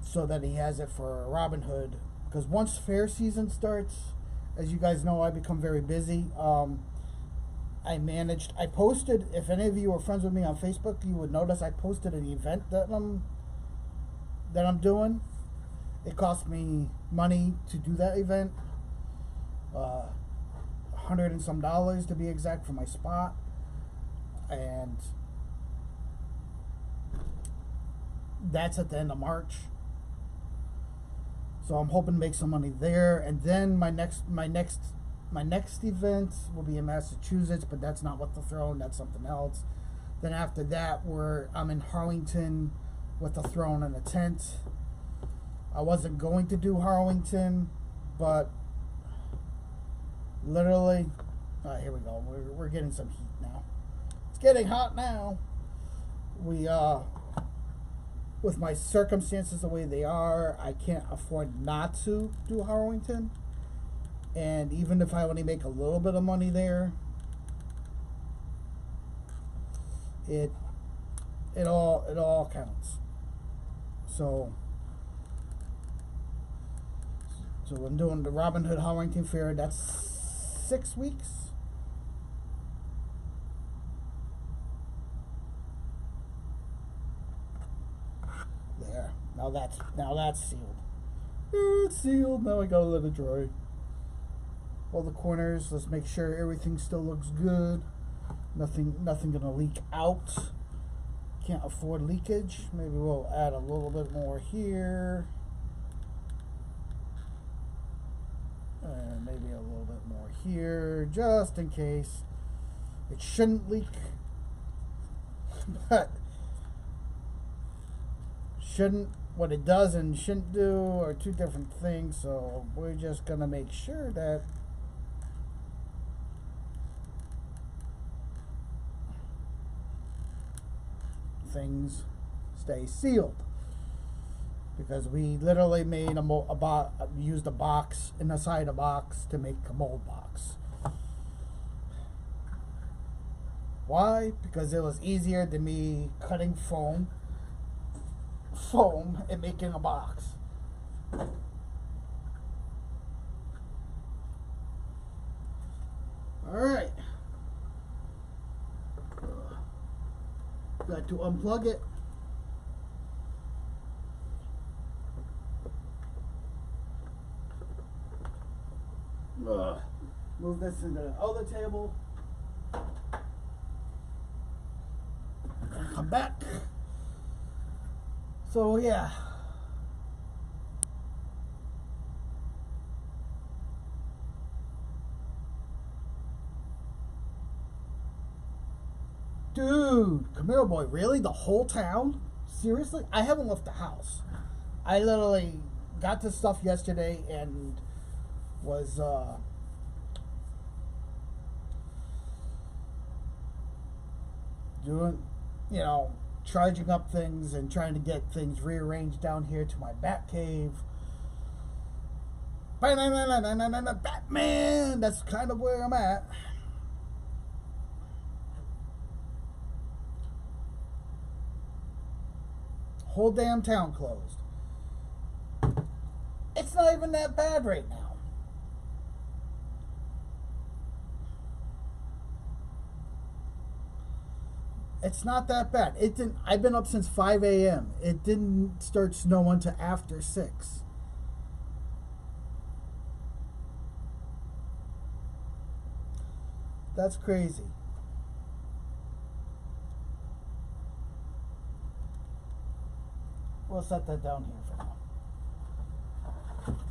so that he has it for Robin Hood. Because once fair season starts, as you guys know, I become very busy. I posted. If any of you are friends with me on Facebook, you would notice I posted an event that I'm doing. It cost me money to do that event, $100 and some to be exact for my spot, and that's at the end of March. So I'm hoping to make some money there, and then my next event will be in Massachusetts, but that's not with the throne. That's something else. Then after that, I'm in Harlington with the throne and a tent. I wasn't going to do Harlington, but literally, here we go. We're getting some heat now. It's getting hot now. With my circumstances the way they are, I can't afford not to do Harlington. And even if I only make a little bit of money there, it all counts. So I'm doing the Robin Hood Harlington Fair. That's 6 weeks. There. Now that's sealed. It's sealed. Now I gotta let it dry. All the corners. Let's make sure everything still looks good. Nothing gonna leak out. Can't afford leakage. Maybe we'll add a little bit more here. And maybe a little bit more here, just in case. It shouldn't leak. But what it does and shouldn't do are two different things, so we're just gonna make sure that things stay sealed, because we literally made used a box inside a box to make a mold box. Why? Because it was easier than me cutting foam and making a box. Alright. Got to unplug it. Move this into the other table. Come back. So yeah. Dude, Camaro boy, really? The whole town? Seriously? I haven't left the house. I literally got this stuff yesterday and was doing, charging up things and trying to get things rearranged down here to my bat cave. Batman! That's kind of where I'm at. Whole damn town closed. It's not even that bad right now. It's not that bad. It didn't. I've been up since 5 a.m. It didn't start snowing until after 6. That's crazy. We'll set that down here for now.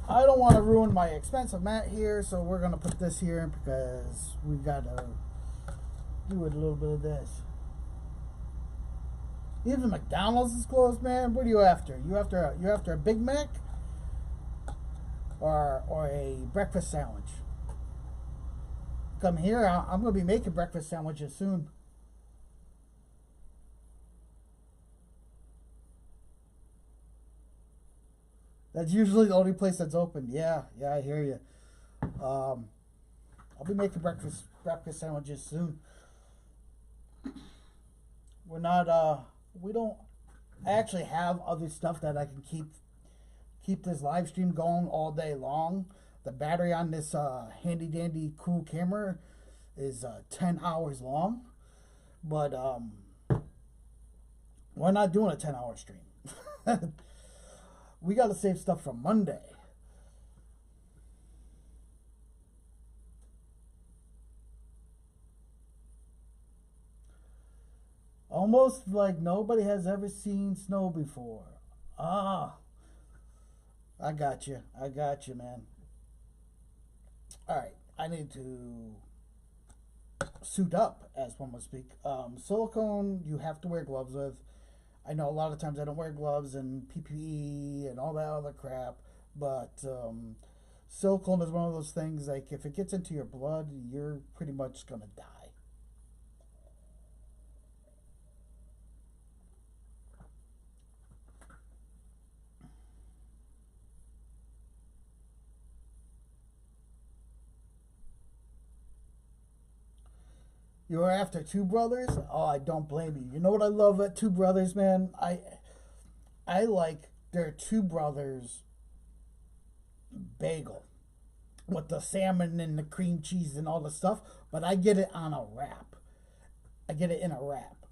I don't want to ruin my expensive mat here, so we're gonna put this here because we gotta do a little bit of this. Even McDonald's is closed, man. What are you after? You after a Big Mac or a breakfast sandwich? Come here. I'm gonna be making breakfast sandwiches soon. That's usually the only place that's open. Yeah, I hear you. I'll be making breakfast sandwiches soon. We're not we don't actually have other stuff that I can keep this live stream going all day long. The battery on this handy dandy cool camera is 10 hours long, but we're not doing a 10-hour stream. We got to save stuff for Monday. Almost like nobody has ever seen snow before. Ah, I got you. I got you, man. All right, I need to suit up, as one would speak. Silicone, you have to wear gloves with. I know a lot of times I don't wear gloves and PPE and all that other crap, but silicone is one of those things, like if it gets into your blood, you're pretty much going to die. You were after Two Brothers? Oh, I don't blame you. You know what I love at Two Brothers, man? I like their Two Brothers bagel with the salmon and the cream cheese and all the stuff, but I get it on a wrap. I get it in a wrap.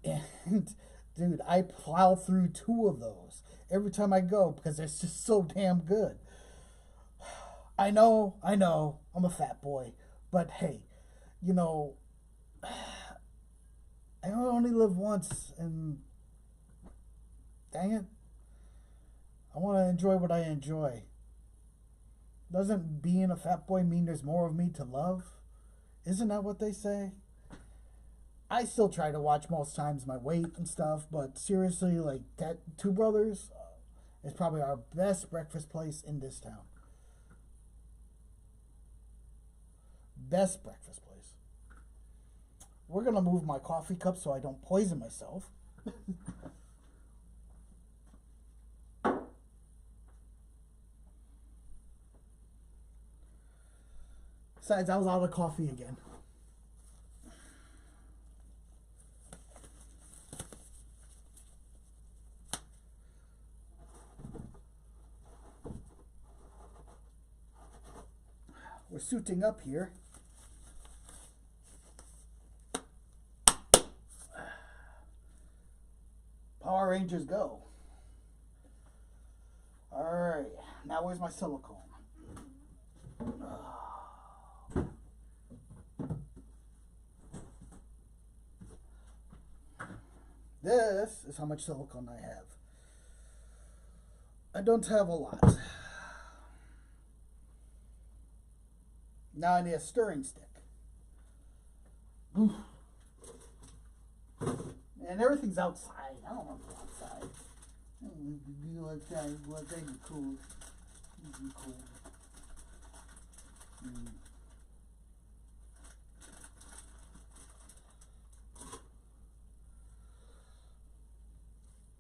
And dude, I plow through 2 of those every time I go because it's just so damn good. I know, I'm a fat boy, but hey, you know, I only live once, and dang it, I want to enjoy what I enjoy. Doesn't being a fat boy mean there's more of me to love? Isn't that what they say? I still try to watch most times my weight and stuff, but seriously, like that Two Brothers is probably our best breakfast place in this town. Best breakfast place. We're going to move my coffee cup so I don't poison myself. Besides, I was out of coffee again. We're suiting up here. Power Rangers go. Alright, now where's my silicone? This is how much silicone I have. I don't have a lot. Now I need a stirring stick. And everything's outside. I don't want to go outside. You like that? Like that? You cool? You cool?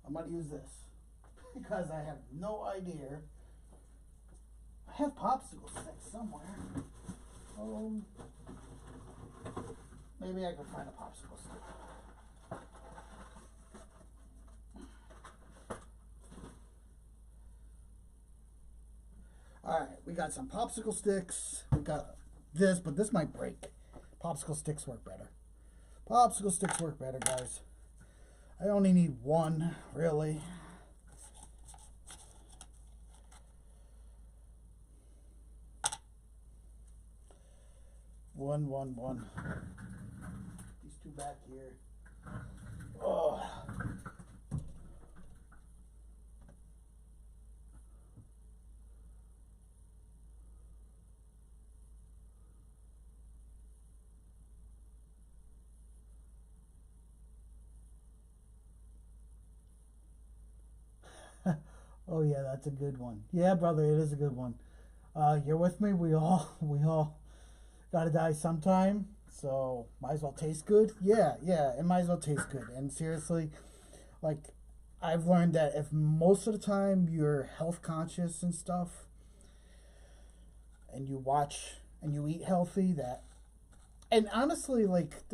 I'm gonna use this because I have no idea. I have popsicle sticks somewhere. Maybe I can find a popsicle stick. Alright, we got some popsicle sticks. We got this, but this might break. Popsicle sticks work better. Popsicle sticks work better, guys. I only need one, really. One. These two back here. Oh. Oh yeah, that's a good one. Yeah, brother, it is a good one. You're with me. We all gotta die sometime. So might as well taste good. Yeah, it might as well taste good. And seriously, like I've learned that if most of the time you're health conscious and stuff, and you watch and you eat healthy, and honestly, like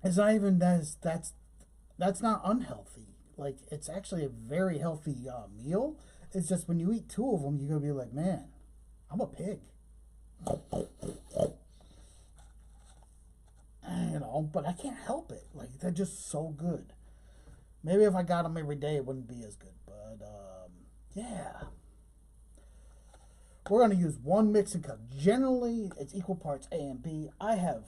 it's not even that's not unhealthy. Like it's actually a very healthy meal. It's just when you eat two of them, you're gonna be like, man, I'm a pig. You know, but I can't help it. Like they're just so good. Maybe if I got them every day, it wouldn't be as good. But yeah, we're gonna use one mixing cup. Generally, it's equal parts A and B. I have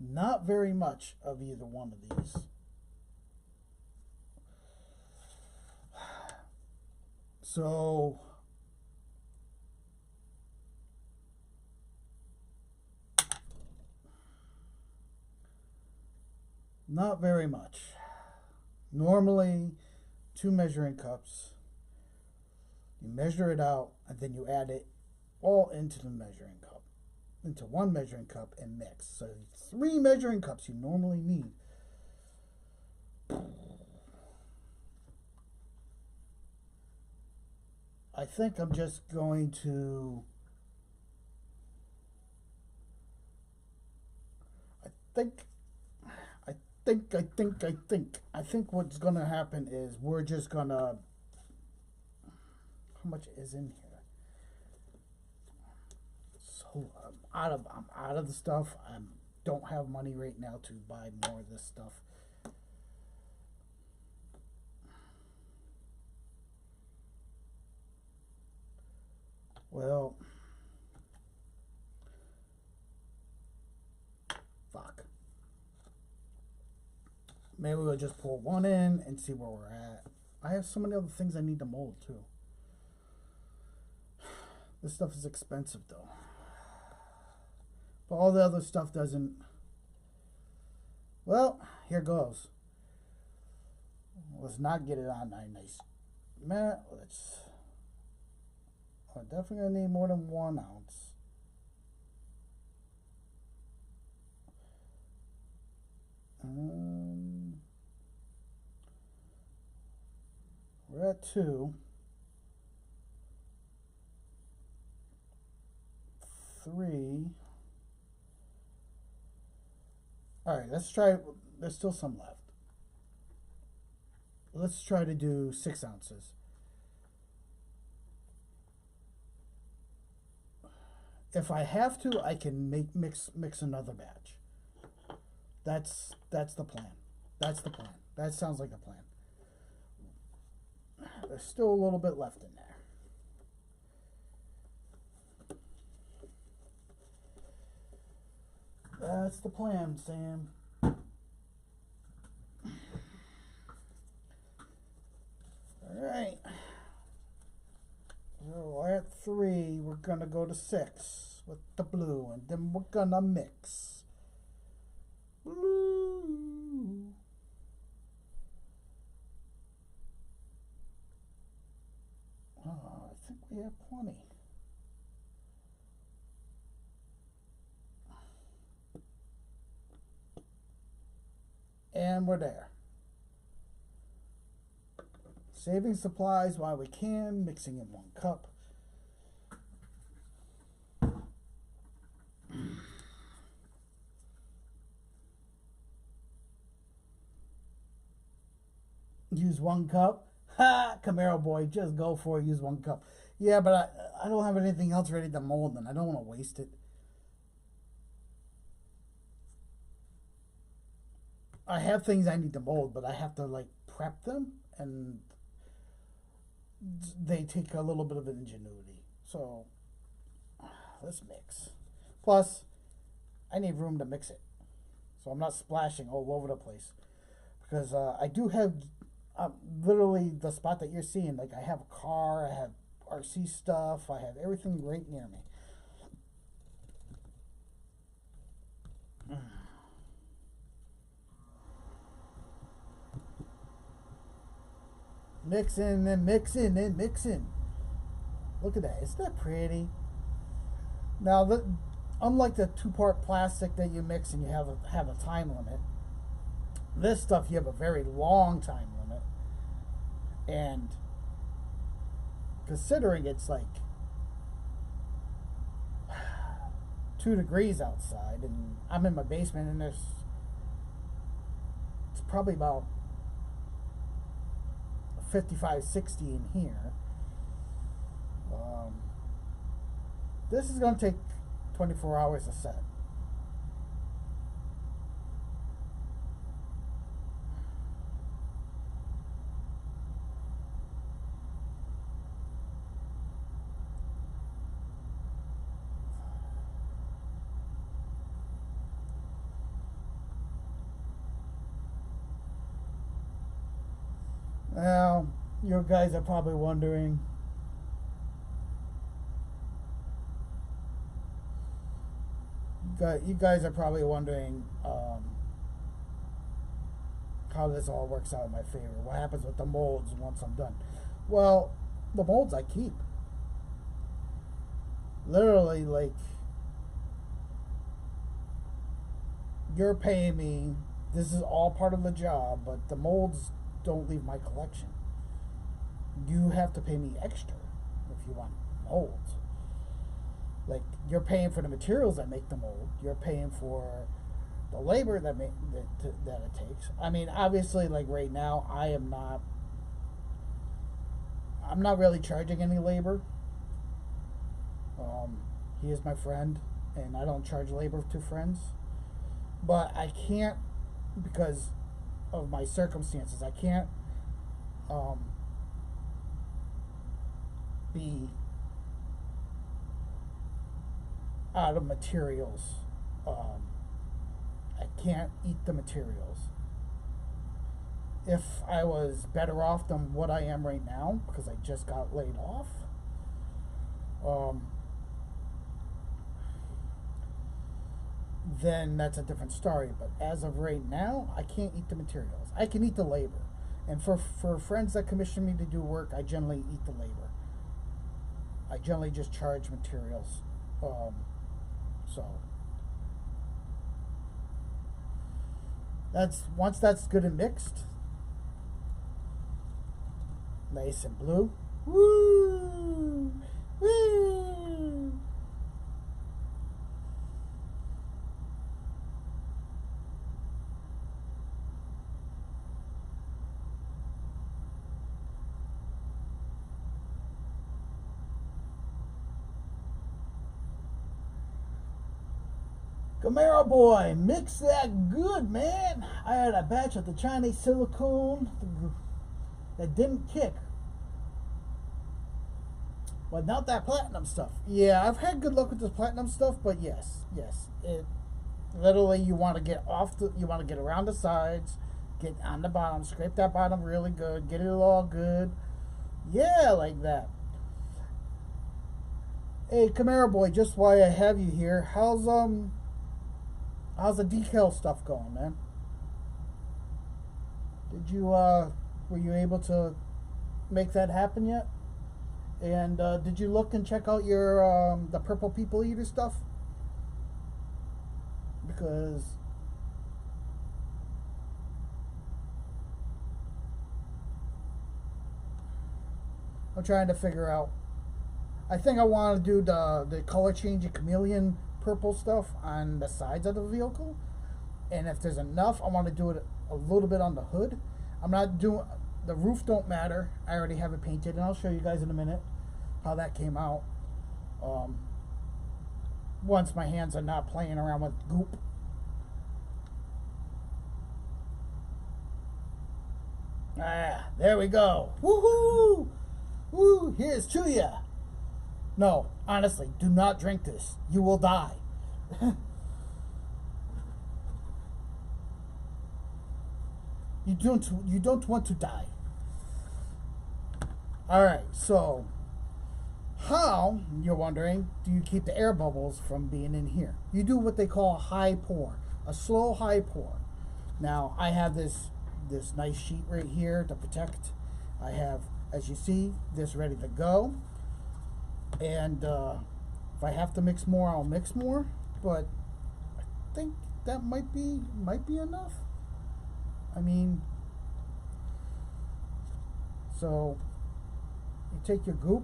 not very much of either one of these. So not very much. Normally, 2 measuring cups. You measure it out, and then you add it all into the measuring cup, into 1 measuring cup, and mix. So 3 measuring cups you normally need. I think I'm just going to. I think what's gonna happen is we're just gonna. How much is in here? So I'm out of the stuff. I don't have money right now to buy more of this stuff. Well, fuck. Maybe we'll just pour one in and see where we're at. I have so many other things I need to mold too. This stuff is expensive though. But all the other stuff doesn't. Well, here goes. Let's not get it on nice. Man, we're definitely gonna need more than 1 ounce. We're at 2. 3. All right, let's try. There's still some left. Let's try to do 6 ounces. If I have to, I can mix another batch. That's the plan. That's the plan. That sounds like a plan. There's still a little bit left in there. That's the plan, Sam. Alright. So at 3, we're gonna go to 6 with the blue, and then we're gonna mix. Blue. Oh, I think we have plenty. And we're there. Saving supplies while we can, mixing in 1 cup. Use 1 cup. Ha! Camaro boy, just go for it. Use 1 cup. Yeah, but I don't have anything else ready to mold, and I don't want to waste it. I have things I need to mold, but I have to like prep them, and they take a little bit of ingenuity. So let's mix. Plus, I need room to mix it, so I'm not splashing all over the place. Because I do have literally the spot that you're seeing. Like I have a car, I have RC stuff, I have everything right near me. Mixing and mixing and mixing. Look at that. Isn't that pretty? Now, unlike the two-part plastic that you mix and you have a time limit, this stuff you have a very long time limit. And considering it's like 2 degrees outside, and I'm in my basement, and it's probably about 55, 60 in here. This is going to take 24 hours to set. Now, you guys are probably wondering, you guys are probably wondering how this all works out in my favor. What happens with the molds once I'm done? Well, the molds I keep. Literally, like, you're paying me. This is all part of the job, but the molds don't leave my collection. You have to pay me extra if you want molds. Like, you're paying for the materials that make the mold. You're paying for the labor that it takes. I mean, obviously, like right now, I'm not really charging any labor. He is my friend, and I don't charge labor to friends. But I can't, because of my circumstances, I can't be out of materials. I can't eat the materials. If I was better off than what I am right now, because I just got laid off, then that's a different story. But as of right now, I can't eat the materials. I can eat the labor. And for friends that commission me to do work, I generally eat the labor. I generally just charge materials. So once that's good and mixed, nice and blue. Woo! Woo! Camaro boy, mix that good, man. I had a batch of the Chinese silicone that didn't kick. But not that platinum stuff. Yeah, I've had good luck with this platinum stuff, but yes. It literally, you want to get around the sides, get on the bottom, scrape that bottom really good, get it all good. Yeah, like that. Hey, Camaro boy, just while I have you here, how's the decal stuff going, man? Did you were you able to make that happen yet? And did you look and check out your the Purple People Eater stuff? Because I'm trying to figure out. I think I want to do the color changing chameleon purple stuff on the sides of the vehicle, and if there's enough, I want to do it a little bit on the hood. I'm not doing the roof. Don't matter. I already have it painted, and I'll show you guys in a minute how that came out. Um, once my hands are not playing around with goop. Ah, there we go. Woohoo! Woo! Here's to ya. No, honestly, do not drink this. You will die. You don't want to die. All right, so how, you're wondering, do you keep the air bubbles from being in here? You do what they call a high pour, a slow high pour. Now, I have this nice sheet right here to protect. I have, as you see, this ready to go. And if I have to mix more, I'll mix more. But I think that might be enough. I mean, so you take your goop.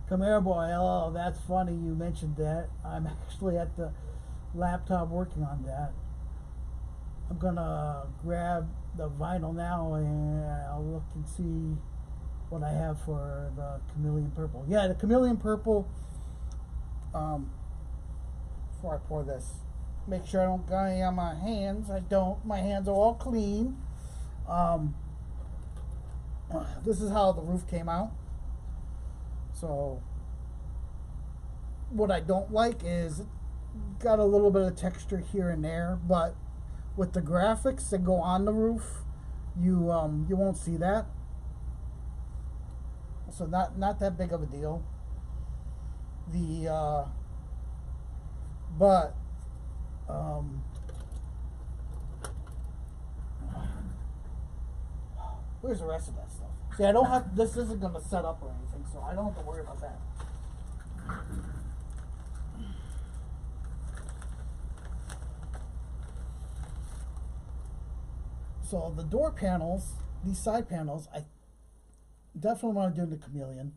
Come here, boy. Oh, that's funny you mentioned that. I'm actually at the laptop working on that. I'm gonna grab the vinyl now and I'll look and see what I have for the chameleon purple. Yeah, the chameleon purple. Before I pour this, make sure I don't got any on my hands. I don't. My hands are all clean. This is how the roof came out. So what I don't like is got a little bit of texture here and there, but with the graphics that go on the roof, you won't see that. So not that big of a deal. But where's the rest of that stuff? See, I don't have, this isn't going to set up or anything, so I don't have to worry about that. So the door panels, these side panels, I definitely want to do the chameleon.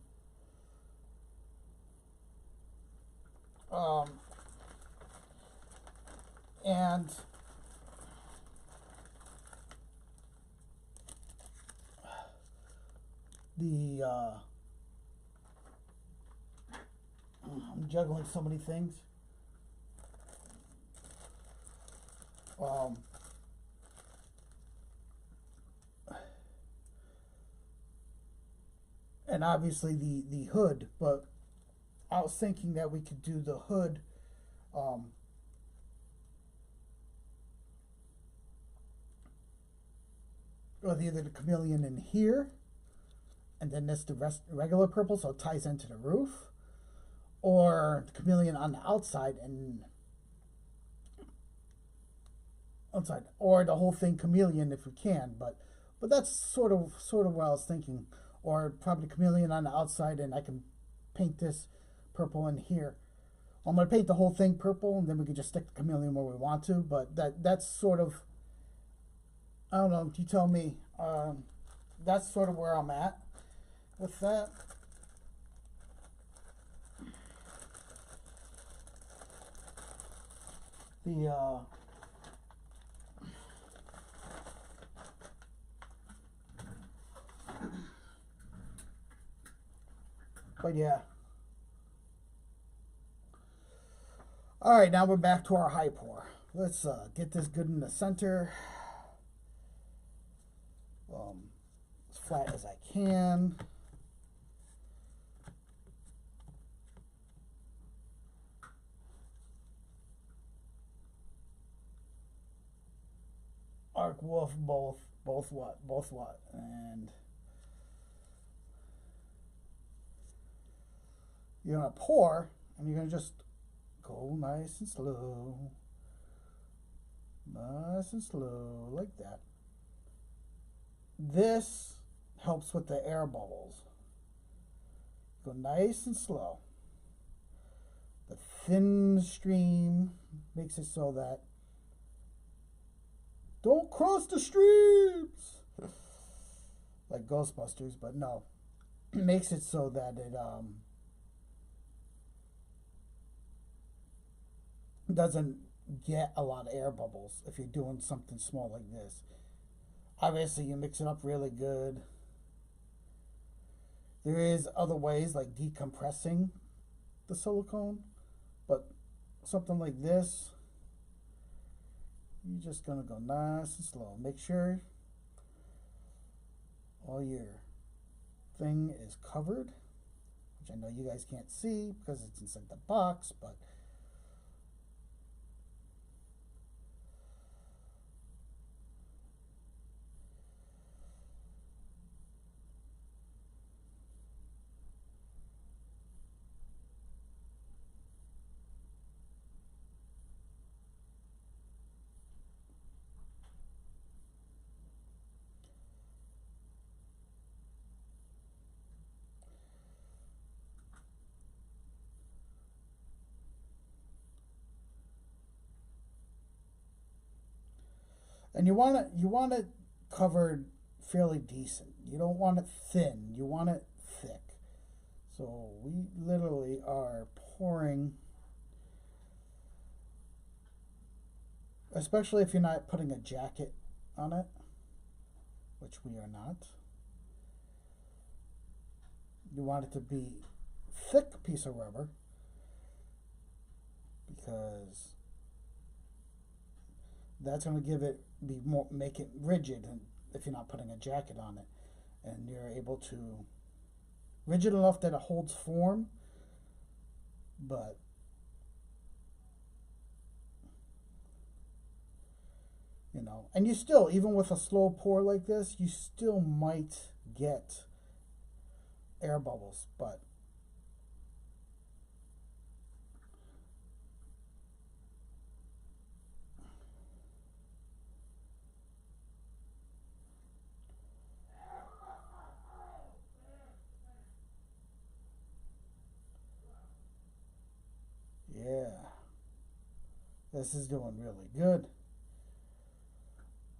And I'm juggling so many things. And obviously the hood, but I was thinking that we could do the hood with either the chameleon in here, and then this the regular purple, so it ties into the roof, or the chameleon on the outside and outside, or the whole thing chameleon if we can. But that's sort of what I was thinking, or probably chameleon on the outside, and I can paint this purple in here. I'm gonna paint the whole thing purple, and then we can just stick the chameleon where we want to. But that's sort of, I don't know, you tell me. That's sort of where I'm at with that. But yeah. All right, now we're back to our high pour. Let's get this good in the center. As flat as I can. Arc Wolf, both what? And you're gonna pour, and you're gonna just go nice and slow, like that. This helps with the air bubbles. Go nice and slow. The thin stream makes it so that don't cross the streams like Ghostbusters, but no, it makes it so that doesn't get a lot of air bubbles if you're doing something small like this. Obviously, you mix it up really good. There is other ways like decompressing the silicone, but something like this, you're just gonna go nice and slow. Make sure all your thing is covered, which I know you guys can't see because it's inside the box, but and you want it covered fairly decent. You don't want it thin. You want it thick. So we literally are pouring, especially if you're not putting a jacket on it, which we are not. You want it to be thick piece of rubber because that's going to make it rigid, and if you're not putting a jacket on it, and you're able to rigid enough that it holds form, but and you still, even with a slow pour like this, you still might get air bubbles, but yeah, this is doing really good.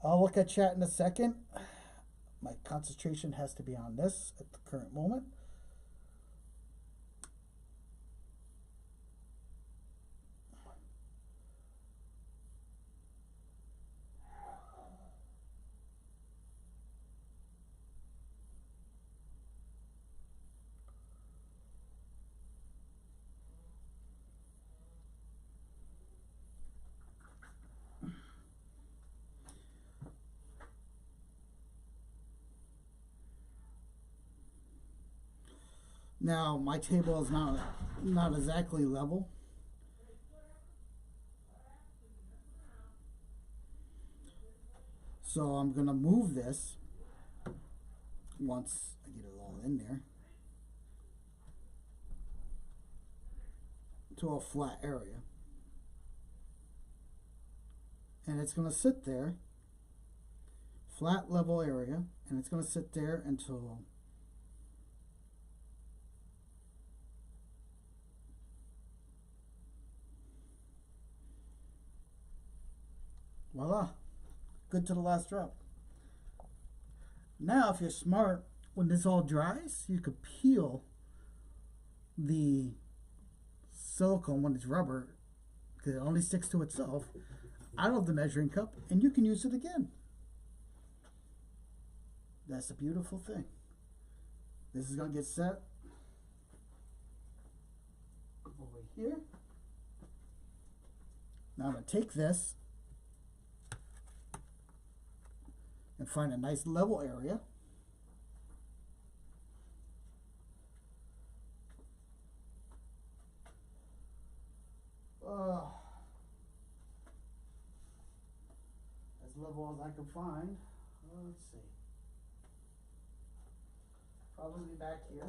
I'll look at chat in a second. My concentration has to be on this at the current moment. Now my table is not exactly level, so I'm gonna move this once I get it all in there to a flat area, and it's gonna sit there, flat level area, and it's gonna sit there until voila, good to the last drop. Now, if you're smart, when this all dries, you could peel the silicone when it's rubber, because it only sticks to itself, out of the measuring cup, and you can use it again. That's a beautiful thing. This is going to get set over here. Now I'm going to take this and find a nice level area. As level as I can find. Let's see. Probably back here.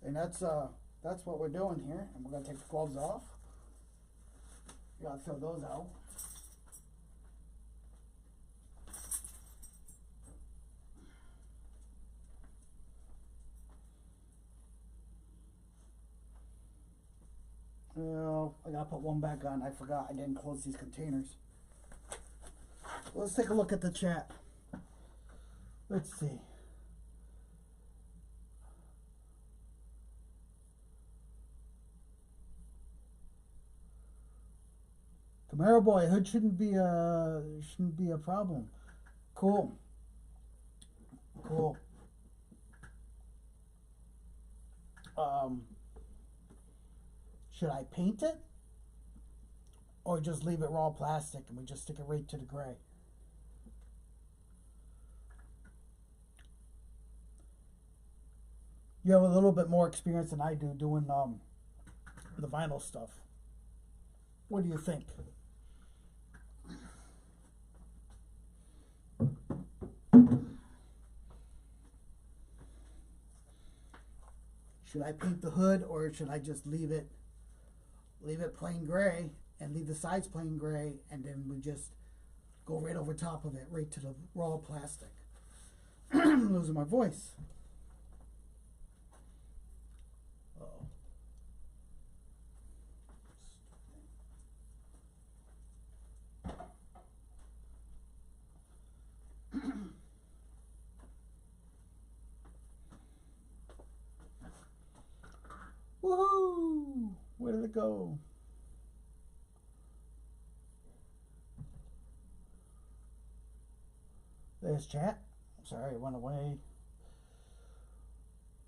And that's what we're doing here. And we're gonna take the gloves off. You gotta throw those out. Well, I gotta put one back on. I forgot I didn't close these containers. Let's take a look at the chat. Let's see. Camaro boy, hood shouldn't be a problem. Cool. Cool. Should I paint it? Or just leave it raw plastic and we just stick it right to the gray? You have a little bit more experience than I do doing the vinyl stuff. What do you think? Should I paint the hood or should I just leave it plain gray and leave the sides plain gray and then we just go right over top of it, right to the raw plastic? I'm losing my voice. Uh-oh. Woohoo! Where did it go? There's chat. Sorry, it went away.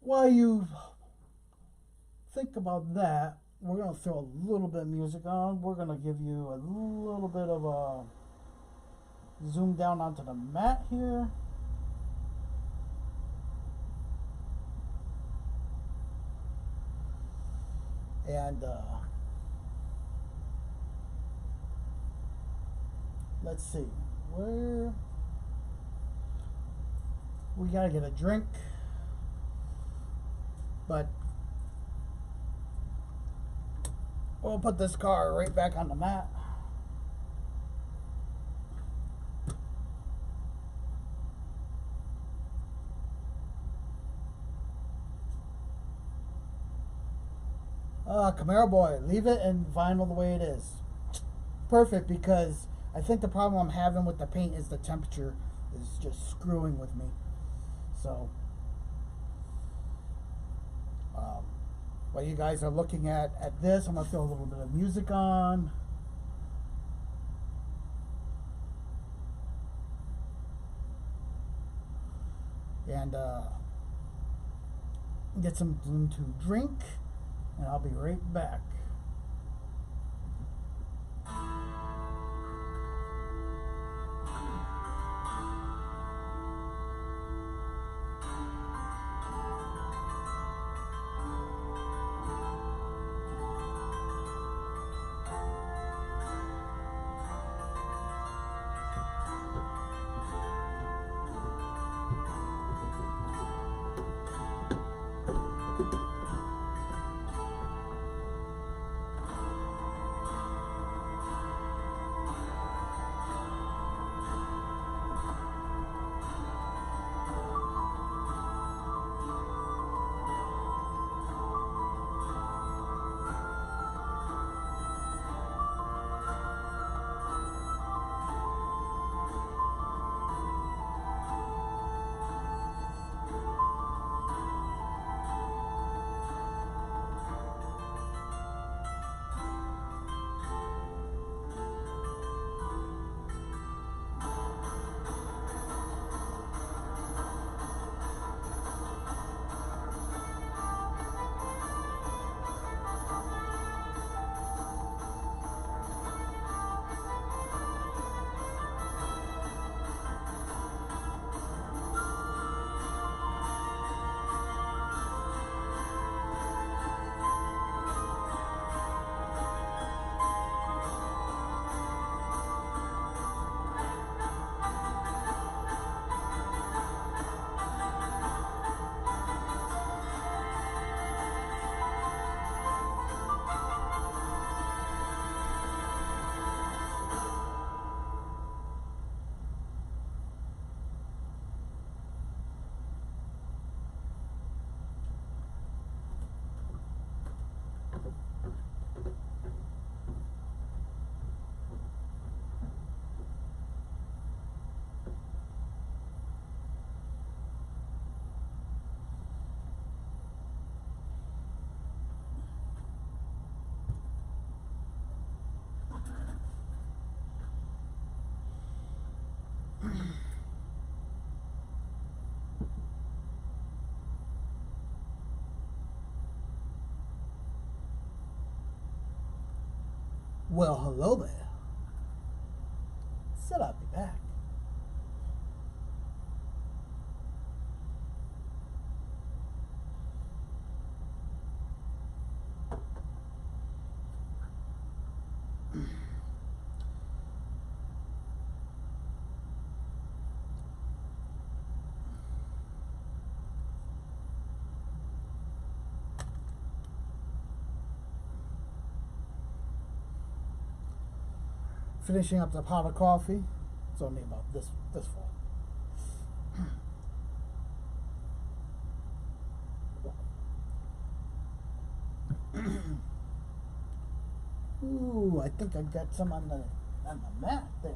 While you think about that, we're going to throw a little bit of music on. We're going to give you a little bit of a zoom down onto the mat here. And let's see, where we gotta get a drink, but we'll put this car right back on the mat. Camaro boy, leave it in vinyl the way it is. Perfect, because I think the problem I'm having with the paint is the temperature is just screwing with me. So, while you guys are looking at this, I'm going to throw a little bit of music on. And get something to drink. And I'll be right back. Well, hello there. Said I'd be back. Finishing up the pot of coffee. It's only about this full. Ooh, I think I got some on the mat there.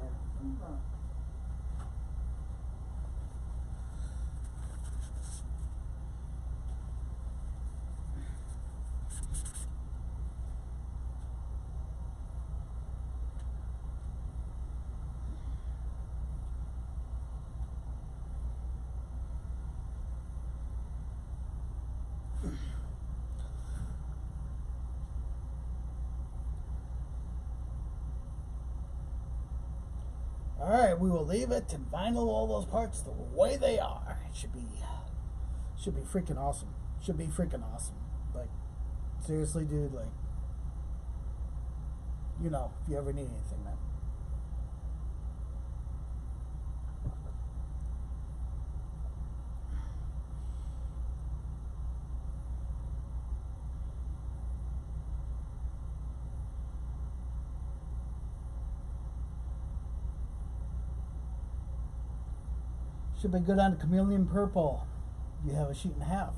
All right, we will leave it and vinyl all those parts the way they are. It should be freaking awesome. Should be freaking awesome. Like, seriously, dude. Like, you know, if you ever need anything, man. Should be good on the chameleon purple. You have a sheet and a half.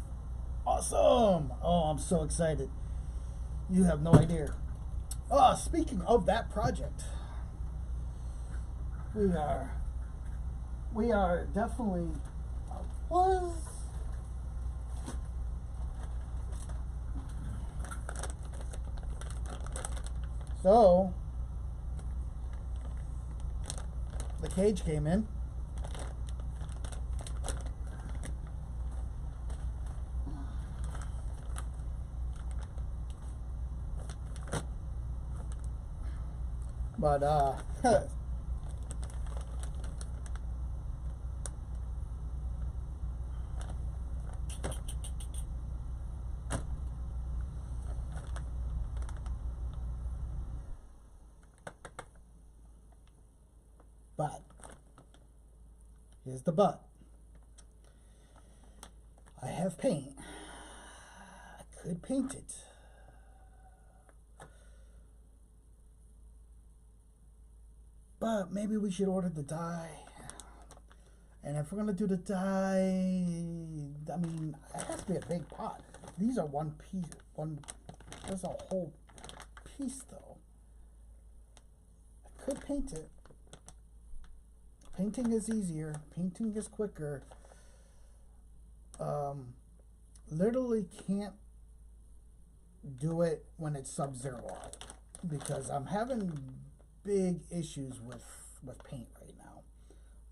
Awesome! Oh, I'm so excited. You have no idea. Oh, speaking of that project, we are definitely so the cage came in. But here's the but. I have paint. I could paint it. But maybe we should order the dye. And if we're going to do the dye, I mean, it has to be a big pot. These are one piece. There's a whole piece, though. I could paint it. Painting is easier. Painting is quicker. Literally can't do it when it's sub-zero out. Because I'm having big issues with paint right now.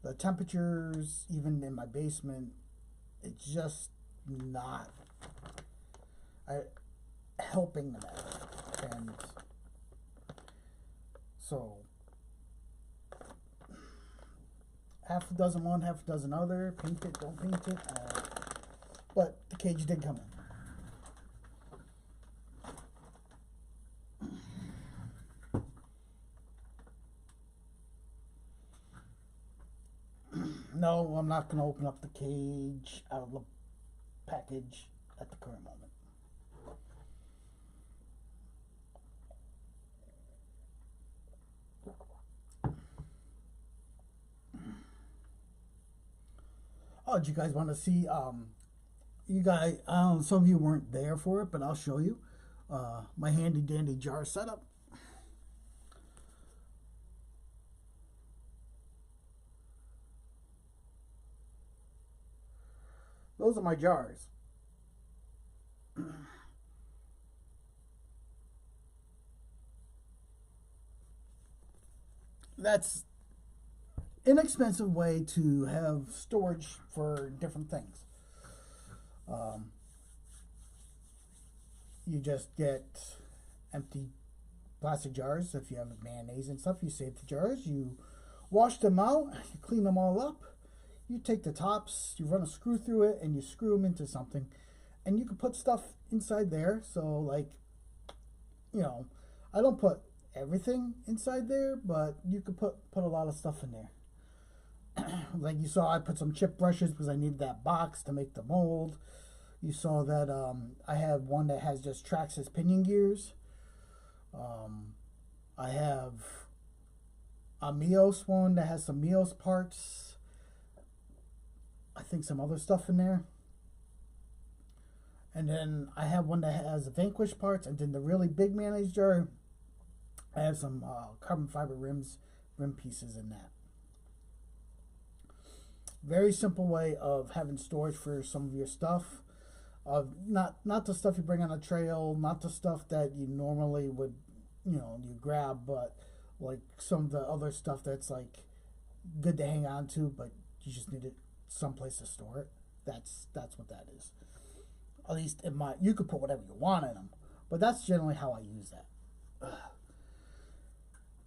The temperatures, even in my basement, it's just not helping the matter. And so half a dozen one, half a dozen other. Paint it, don't paint it. But the cage did come in. No, I'm not going to open up the cage out of the package at the current moment. Oh, do you guys want to see, you guys, some of you weren't there for it, but I'll show you my handy dandy jar setup. Those are my jars. That's inexpensive way to have storage for different things. You just get empty plastic jars. If you have mayonnaise and stuff, you save the jars. You wash them out. You clean them all up. You take the tops. You run a screw through it, and you screw them into something. And you can put stuff inside there. So, like, you know, I don't put everything inside there, but you could put a lot of stuff in there. Like you saw, I put some chip brushes because I needed that box to make the mold. You saw that I have one that has just Traxxas pinion gears. I have a Mios one that has some Mios parts. I think some other stuff in there. And then I have one that has Vanquish parts. And then the really big mayonnaise jar, I have some carbon fiber rim pieces in that. Very simple way of having storage for some of your stuff. Not the stuff you bring on a trail, not the stuff that you normally would, you grab, but like some of the other stuff that's like good to hang on to, but you just need it someplace to store it. That's what that is. At least you could put whatever you want in them, but that's generally how I use that.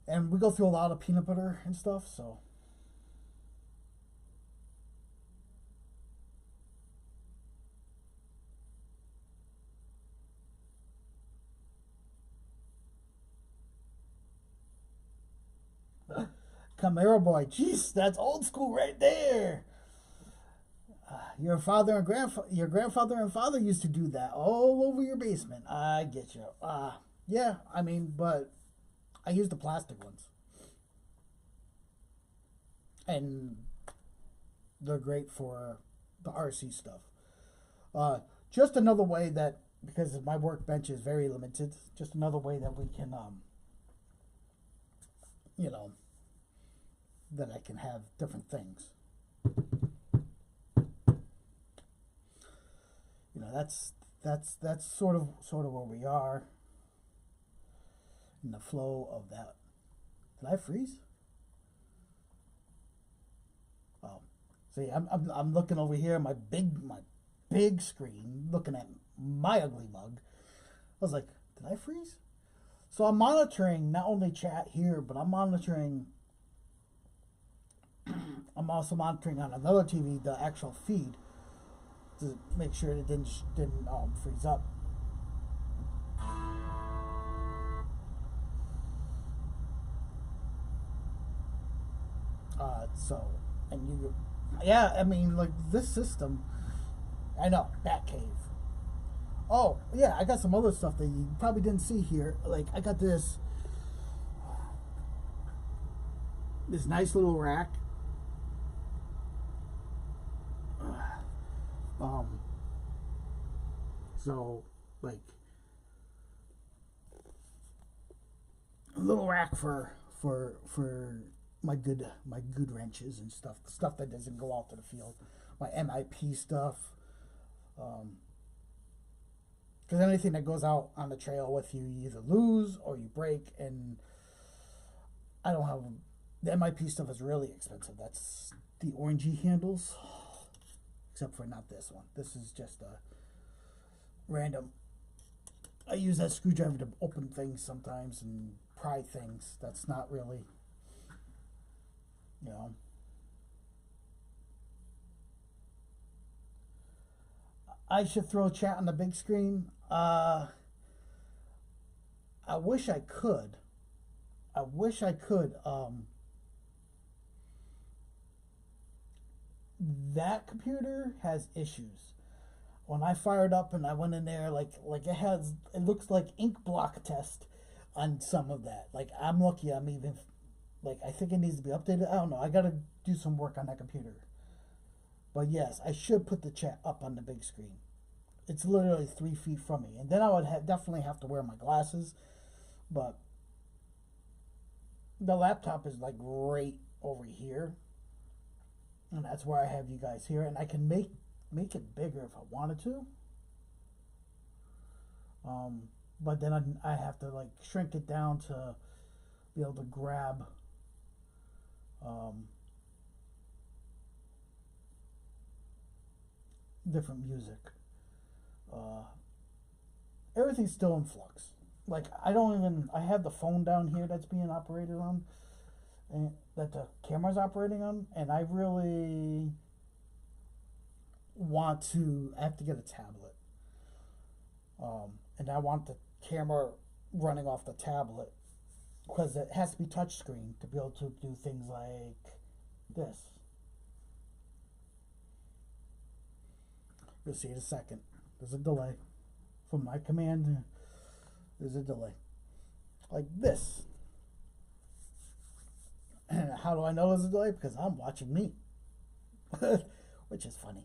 And we go through a lot of peanut butter and stuff, so. Camaro boy, jeez, that's old school right there. Your grandfather and father used to do that all over your basement. I get you. Yeah, I mean, but I use the plastic ones, and they're great for the RC stuff. Just another way that, because my workbench is very limited, just another way that we can, that I can have different things. That's sort of where we are in the flow of that. Did I freeze? Oh, see, I'm looking over here, my big screen, looking at my ugly mug. I was like, did I freeze? So I'm monitoring not only chat here, but I'm also monitoring on another TV the actual feed to make sure it didn't freeze up. I mean, like this system, I know, Batcave. Oh, yeah, I got some other stuff that you probably didn't see here. Like, I got this nice little rack. So, like, a little rack for my good wrenches and stuff that doesn't go out to the field, my MIP stuff, because anything that goes out on the trail with you either lose or you break, and I don't have the MIP stuff is really expensive. That's the orangey handles, except for not this one. This is just a random. I use that screwdriver to open things sometimes and pry things. That's not really, I should throw chat on the big screen. I wish I could. That computer has issues. When I fired up and I went in there, like it looks like ink block test on some of that. Like, I'm lucky I'm even, like, I think it needs to be updated. I don't know. I got to do some work on that computer. But yes, I should put the chat up on the big screen. It's literally 3 feet from me. And then I would definitely have to wear my glasses. But the laptop is like right over here. And that's where I have you guys here. And I can make it bigger if I wanted to. But then I have to like shrink it down to be able to grab different music. Everything's still in flux. like I don't even, I have the phone down here that's being operated on, and that the camera's operating on, and I really want to, I have to get a tablet. And I want the camera running off the tablet because it has to be touchscreen to be able to do things like this. You'll see in a second. There's a delay. From my command, there's a delay. Like this. And how do I know there's a delay? Because I'm watching me. Which is funny.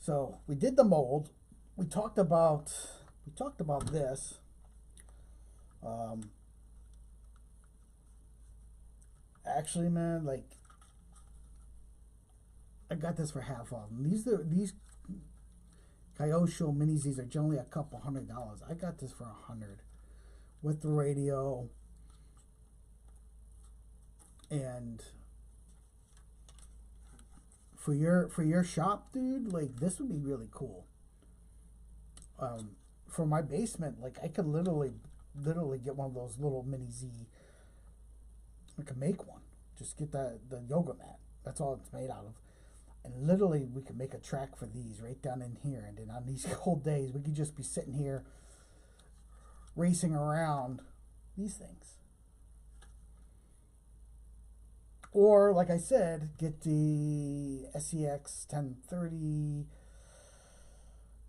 So we did the mold. We talked about this. Actually, man, like I got this for half off. These Kyosho minis. These are generally a couple $100. I got this for $100 with the radio and. For your shop, dude, like this would be really cool. For my basement, like I could literally get one of those little mini Z. I could make one. Just get the yoga mat. That's all it's made out of. And literally, we could make a track for these right down in here. And then on these cold days, we could just be sitting here racing around these things. Or, like I said, get the SEX 1030,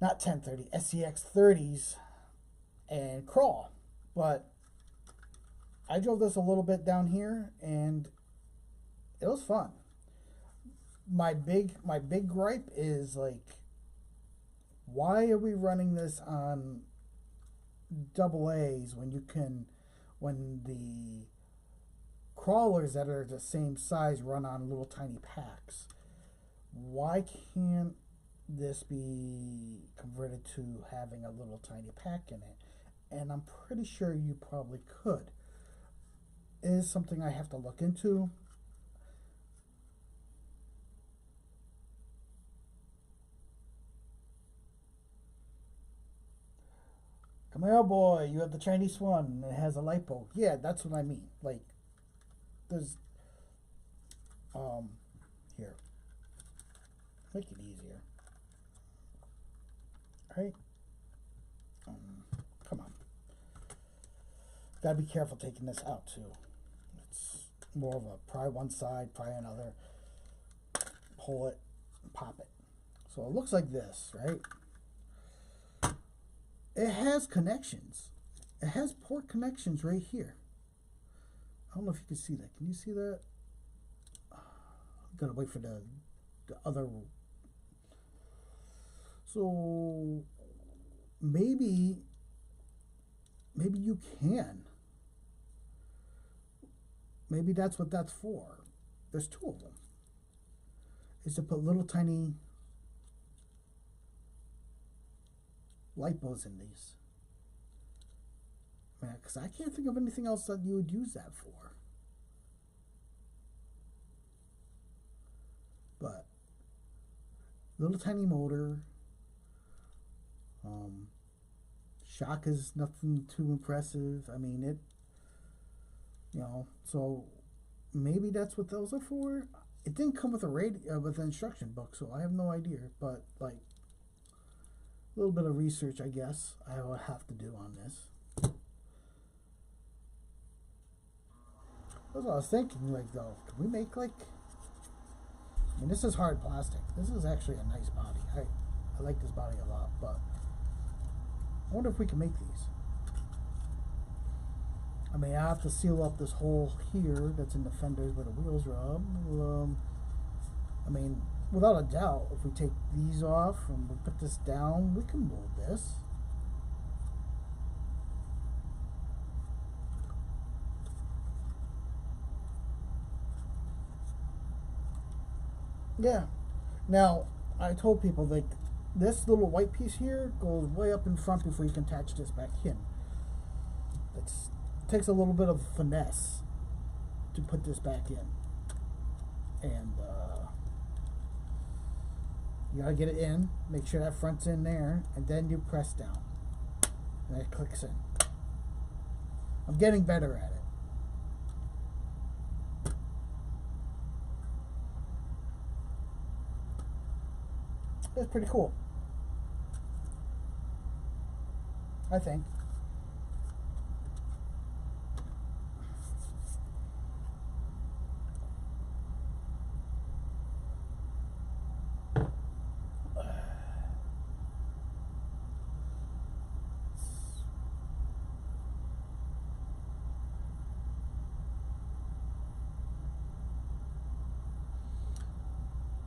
not 1030, SEX 30s and crawl. But I drove this a little bit down here and it was fun. My big gripe is like, why are we running this on AA's when the crawlers that are the same size run on little tiny packs? Why can't this be converted to having a little tiny pack in it? And I'm pretty sure you probably could. It is something I have to look into. Come here, boy, you have the Chinese one. It has a lipo. Yeah, that's what I mean. Like, there's here, make it easier, right? Come on, gotta be careful taking this out too. It's more of a pry one side, pry another, pull it, and pop it. So it looks like this, right? It has connections. It has port connections right here. I don't know if you can see that. Can you see that? Gotta wait for the other. So maybe you can. Maybe that's what that's for. There's two of them. Is to put little tiny lipos in these. Man, because I can't think of anything else that you would use that for. But little tiny motor. Shock is nothing too impressive. I mean, it, you know, so maybe that's what those are for. It didn't come with a with an instruction book, so I have no idea. But like a little bit of research, I guess I will have to do on this. That's what I was thinking, like, though, can we make, like, I mean, this is hard plastic. This is actually a nice body. I like this body a lot, but I wonder if we can make these. I mean, I have to seal up this hole here that's in the fenders where the wheels rub. I mean, without a doubt, if we take these off and we put this down, we can mold this. Yeah. Now, I told people, like, this little white piece here goes way up in front before you can attach this back in. It takes a little bit of finesse to put this back in. And you gotta get it in, make sure that front's in there, and then you press down. And it clicks in. I'm getting better at it. It's pretty cool, I think.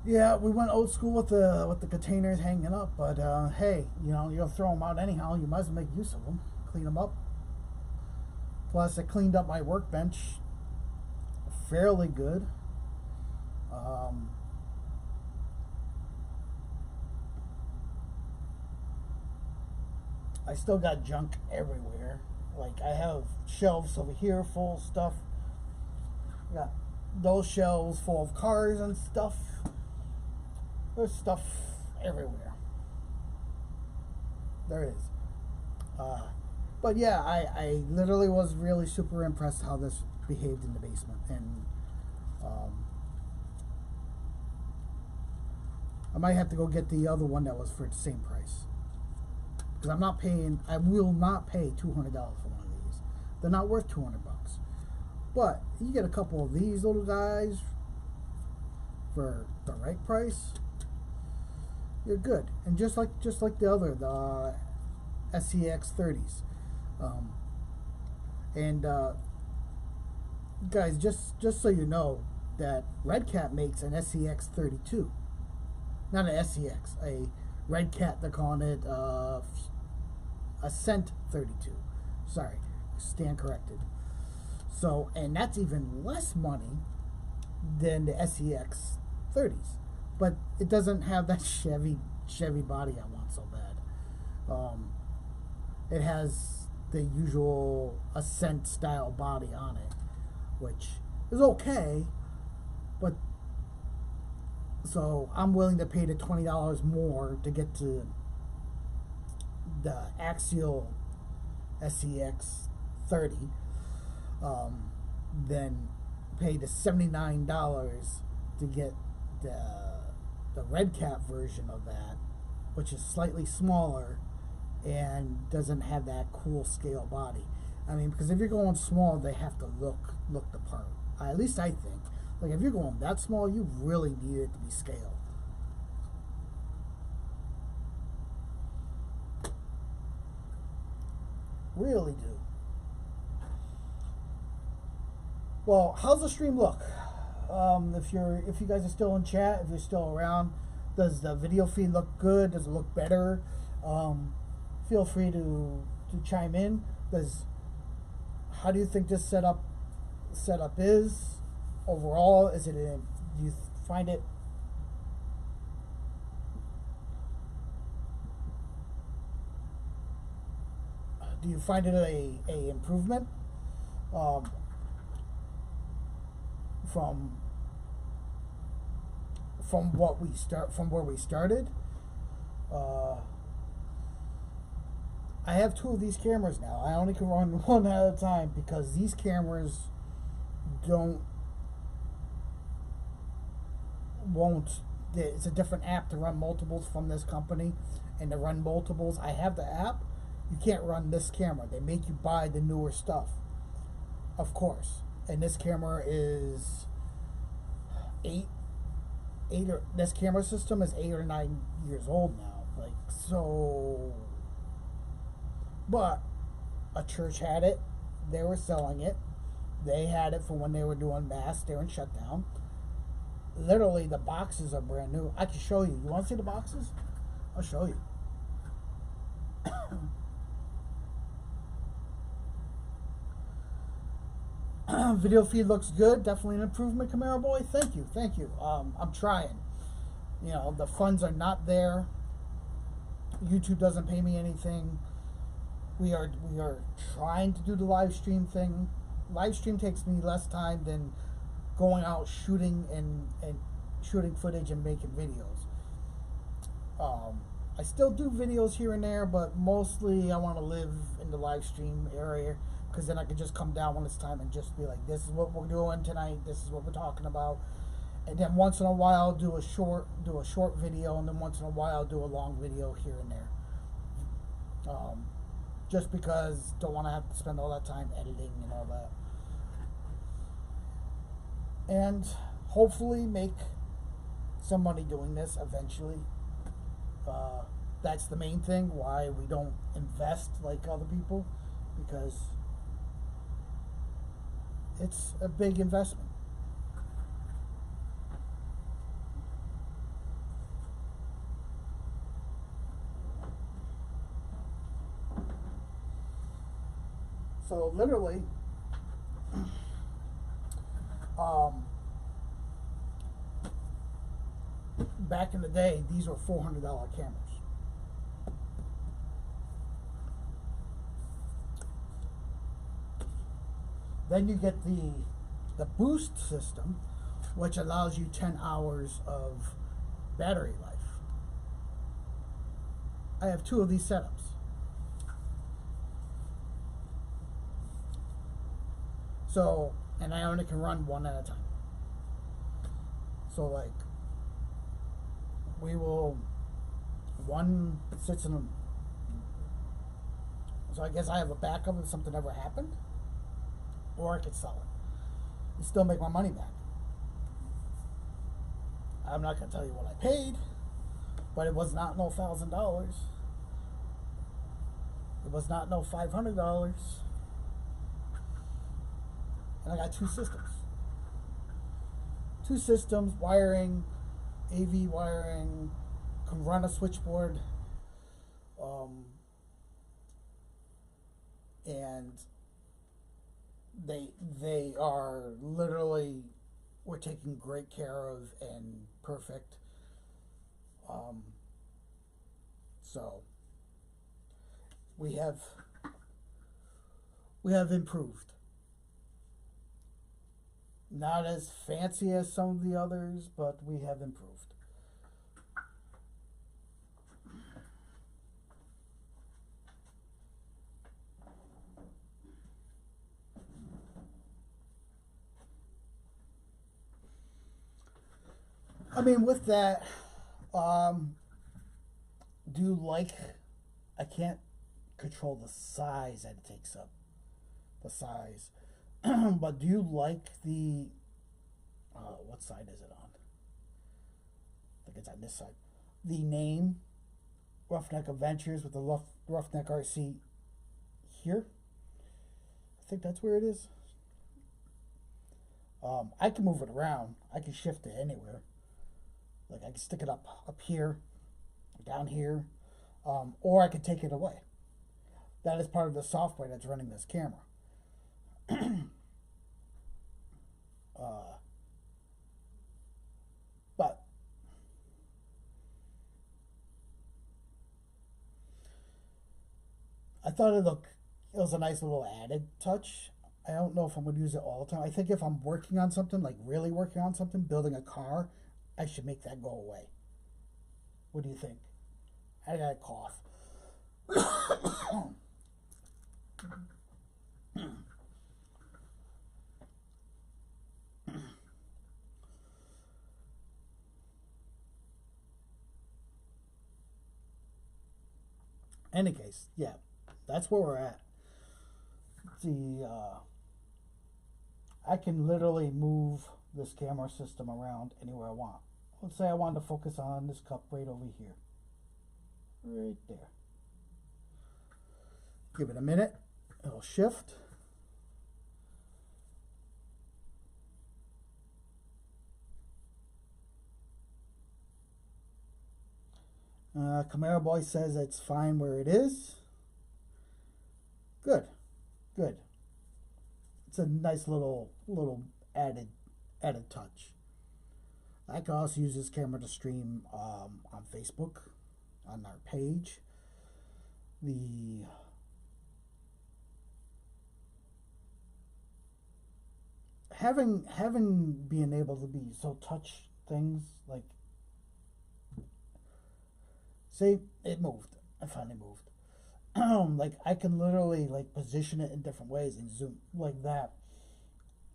Yeah, we went old school with the containers hanging up, but hey, you know, you'll throw them out anyhow. You might as well make use of them, clean them up. Plus, I cleaned up my workbench fairly good. I still got junk everywhere. Like, I have shelves over here full of stuff. I got those shelves full of cars and stuff. There's stuff everywhere. There is. But yeah, I literally was really super impressed how this behaved in the basement. And I might have to go get the other one that was for the same price. Because I will not pay $200 for one of these. They're not worth 200 bucks. But you get a couple of these little guys for the right price, you're good. And just like the other, the SCX 30s. Guys, just so you know, that Red Cat makes an SCX 32. Not an SCX, a Red Cat, they're calling it Ascent 32. Sorry, stand corrected. So, and that's even less money than the SCX 30s. But it doesn't have that Chevy body I want so bad. It has the usual Ascent style body on it, which is okay, but so I'm willing to pay the $20 more to get to the Axial SCX 30 than pay the $79 to get the Red Cat version of that, which is slightly smaller and doesn't have that cool scale body. I mean, because if you're going small, they have to look the part. At least I think. Like, if you're going that small, you really need it to be scaled. Really do. Well, how's the stream look? If you guys are still in chat, if you're still around, does the video feed look good? Does it look better? Feel free to chime in. How do you think this setup is overall? Do you find it? Do you find it a improvement from where we started? I have two of these cameras now. I only can run one at a time because these cameras won't. It's a different app to run multiples from this company, and to run multiples, I have the app. You can't run this camera. They make you buy the newer stuff, of course. And this camera is this camera system is 8 or 9 years old now. Like, so, but a church had it. They were selling it. They had it for when they were doing mass during shutdown. Literally, the boxes are brand new. I can show you. You want to see the boxes? I'll show you. Video feed looks good. Definitely an improvement, Camaro Boy. Thank you. I'm trying. You know, the funds are not there. YouTube doesn't pay me anything. We are trying to do the live stream thing. Live stream takes me less time than going out shooting and shooting footage and making videos. I still do videos here and there, but mostly I want to live in the live stream area, because then I can just come down when it's time and just be like, this is what we're doing tonight, this is what we're talking about. And then once in a while do a short video, and then once in a while do a long video here and there. Just because don't want to have to spend all that time editing and all that. And hopefully make some money doing this eventually. That's the main thing why we don't invest like other people, because it's a big investment. So literally, back in the day, these were $400 cameras. Then you get the boost system, which allows you 10 hours of battery life. I have 2 of these setups. So, and I only can run 1 at a time. So like, one sits in a, so I guess I have a backup if something ever happened, or I could sell it and still make my money back. I'm not going to tell you what I paid, but it was not no $1,000. It was not no $500. And I got 2 systems. 2 systems, wiring, AV wiring, can run a switchboard, and they are literally, we're taken great care of and perfect. So we have improved. Not as fancy as some of the others, but we have improved. I mean, with that, do you like, I can't control the size that it takes up, the size. But do you like the, what side is it on? I think it's on this side. The name, Roughneck Adventures, with the Roughneck RC here. I think that's where it is. I can move it around. I can shift it anywhere. Like I can stick it up here, down here, or I can take it away. That is part of the software that's running this camera. But I thought it was a nice little added touch. I don't know if I'm going to use it all the time. I think if I'm working on something, like really working on something, building a car, I should make that go away. What do you think? I got a cough. Any case, yeah, that's where we're at. I can literally move this camera system around anywhere I want. Let's say I wanted to focus on this cup right over here. Right there. Give it a minute. It'll shift. Camaro Boy says it's fine where it is. Good. Good. It's a nice little added touch. I can also use this camera to stream on Facebook, on our page. having being able to be so touch things like, see, it moved. I finally moved. Like I can literally like position it in different ways and zoom like that.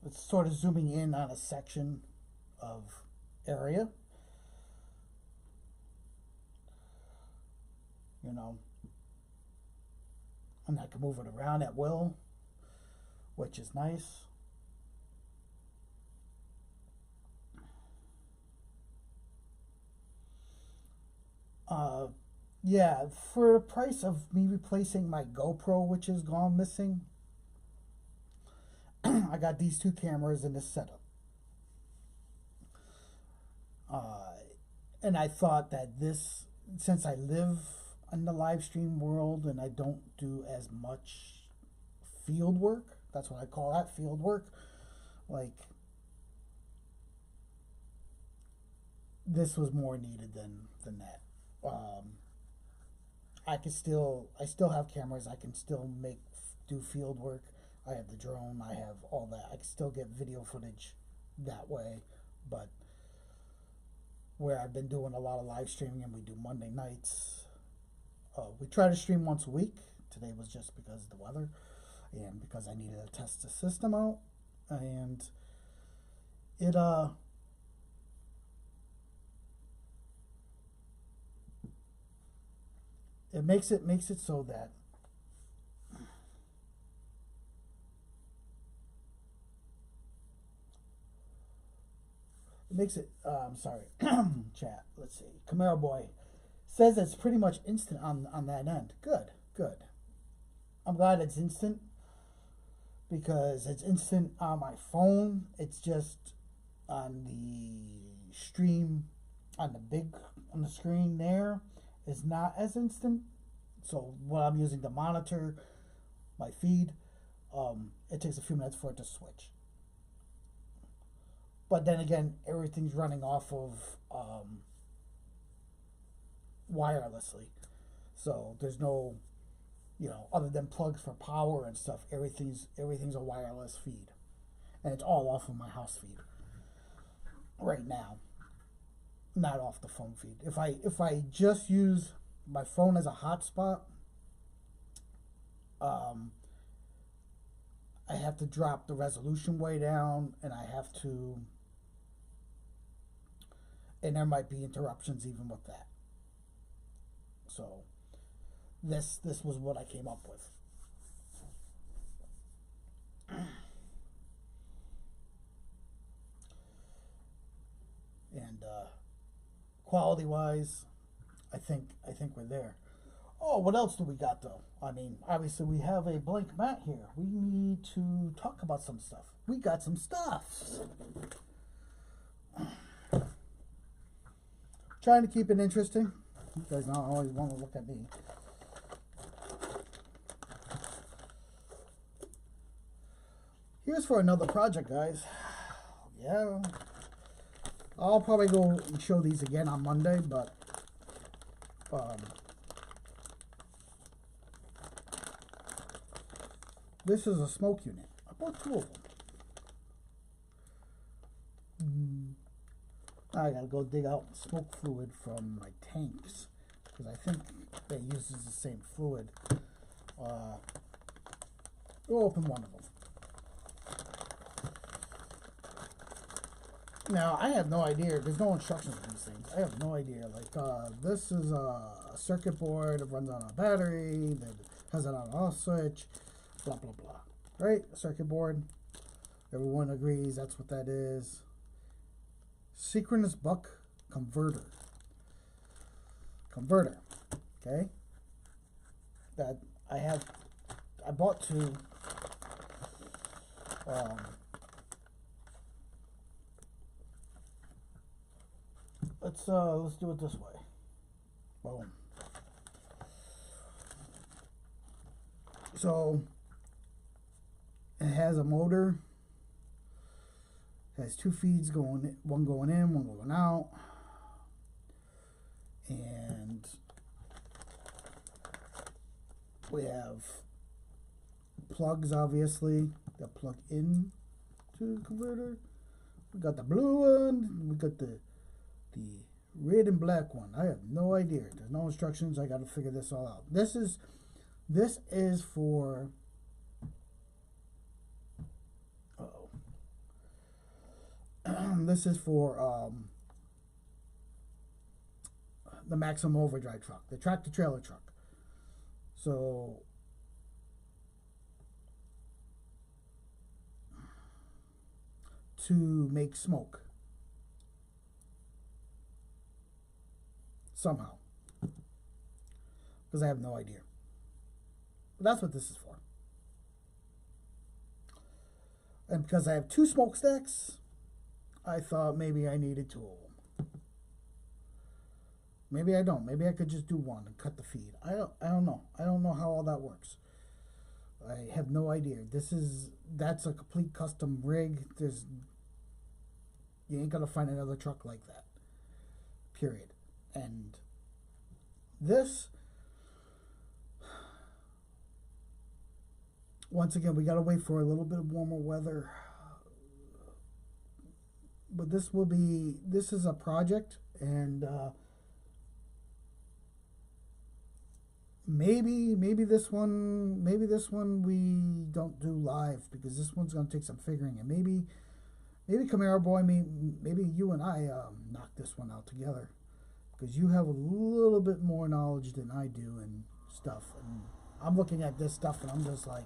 It's sort of zooming in on a section of area. You know, and I can move it around at will, which is nice. Yeah, for the price of me replacing my GoPro, which has gone missing, I got these two cameras in this setup. And I thought that this, since I live in the live stream world and I don't do as much field work, that's what I call that, field work, like, this was more needed than that. I still have cameras. I can still do field work. I have the drone. I have all that. I can still get video footage that way. But where I've been doing a lot of live streaming, and we do Monday nights. We try to stream once a week. Today was just because of the weather and because I needed to test the system out. And it it makes it so that it makes it I'm sorry. Chat, let's see, Camaro Boy says it's pretty much instant on that end. Good. I'm glad it's instant, because it's instant on my phone. It's just on the stream, on the screen there, is not as instant. So when I'm using the monitor, my feed, it takes a few minutes for it to switch. But then again, everything's running off of wirelessly. So there's no, other than plugs for power and stuff, everything's a wireless feed. And it's all off of my house feed right now. Not off the phone feed. If I just use my phone as a hotspot, I have to drop the resolution way down, and there might be interruptions even with that. So this was what I came up with. And quality wise, I think we're there. Oh, what else do we got though? I mean, obviously we have a blank mat here. We need to talk about some stuff. We got some stuff. Trying to keep it interesting. You guys don't always want to look at me. Here's for another project, guys. Yeah. I'll probably go and show these again on Monday, but this is a smoke unit. I bought two of them. I gotta go dig out smoke fluid from my tanks, because I think they use the same fluid. We'll open one of them. Now, I have no idea. There's no instructions for these things. I have no idea. Like, this is a circuit board that runs on a battery, that has an on-off switch, blah, blah, blah. Right? A circuit board. Everyone agrees that's what that is. Synchronous buck converter. Okay? That I bought two. Let's do it this way. Boom. So it has a motor. It has two feeds going, one going in, one going out. And we have plugs, obviously, that plug in to converter. We got the blue one. We got the red and black one. I have no idea. There's no instructions. I got to figure this all out. This is for. This is for the Maximum Overdrive truck, the tractor trailer truck. So to make smoke somehow, because I have no idea. But that's what this is for. And because I have 2 smokestacks, I thought maybe I needed 2 of them. Maybe I don't. Maybe I could just do one and cut the feed. I don't know. I don't know how all that works. I have no idea. That's a complete custom rig. You ain't gonna find another truck like that. Period. And this, once again, we gotta wait for a little bit of warmer weather. But this is a project, and maybe this one we don't do live, because this one's gonna take some figuring, and maybe Camaro Boy, maybe you and I knock this one out together, because you have a little bit more knowledge than I do and stuff, and I'm looking at this stuff and I'm just like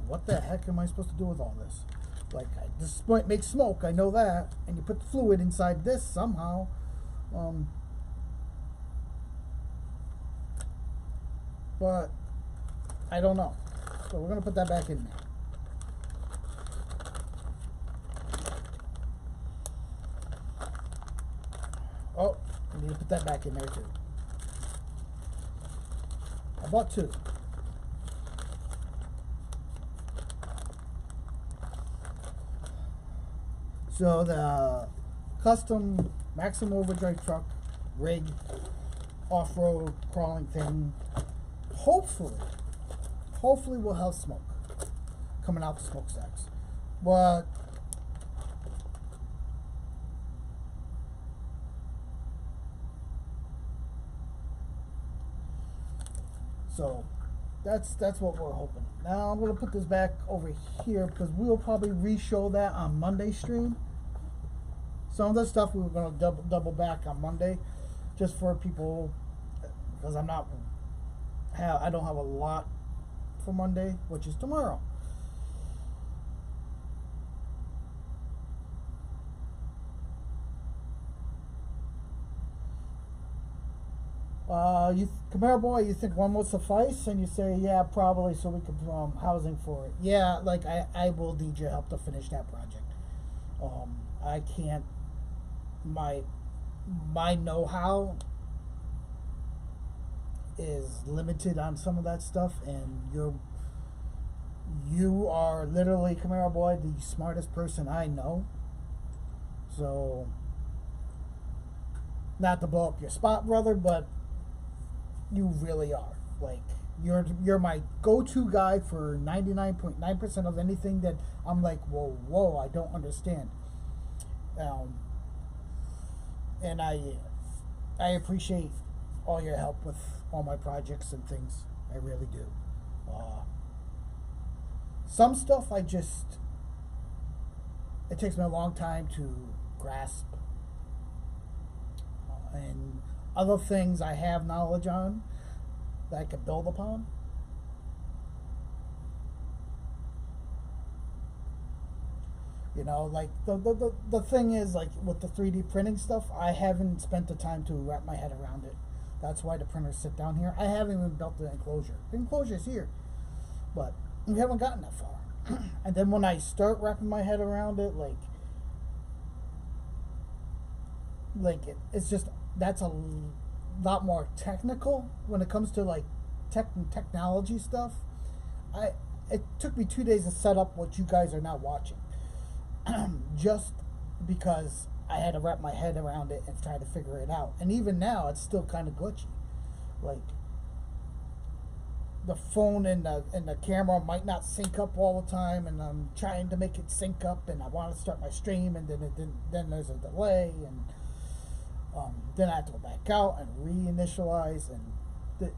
what the heck am I supposed to do with all this? Like, this makes smoke, I know that, and you put the fluid inside this somehow. But I don't know. So we're gonna put that back in there. Oh, I need to put that back in there too. I bought 2. So the custom Maximum Overdrive truck rig, off-road crawling thing, hopefully we'll have smoke coming out the smokestacks. But so that's what we're hoping. Now I'm gonna put this back over here, because we'll probably re-show that on Monday stream. Some of the stuff we were gonna double back on Monday, just for people, because I don't have a lot for Monday, which is tomorrow. Camaro Boy, you think one will suffice? And you say, yeah, probably, so we could housing for it. Yeah, like I will need your help to finish that project. I can't. My know-how is limited on some of that stuff, and you are literally, Camaro Boy, the smartest person I know. So, not to blow up your spot, brother, but you really are. Like, you're my go-to guy for 99.9% of anything that I'm like, whoa, I don't understand. And I appreciate all your help with all my projects and things. I really do. Some stuff it takes me a long time to grasp. And other things I have knowledge on that I could build upon. You know, like the thing is, like with the 3D printing stuff, I haven't spent the time to wrap my head around it. That's why the printers sit down here. I haven't even built the enclosure. The enclosure's here, but we haven't gotten that far. And then when I start wrapping my head around it, it's just, that's a lot more technical when it comes to like technology stuff. It took me 2 days to set up what you guys are now watching. Just because I had to wrap my head around it and try to figure it out. And even now, it's still kind of glitchy. Like, the phone and the camera might not sync up all the time, and I'm trying to make it sync up, and I want to start my stream, and then there's a delay, and then I have to go back out and reinitialize, and the,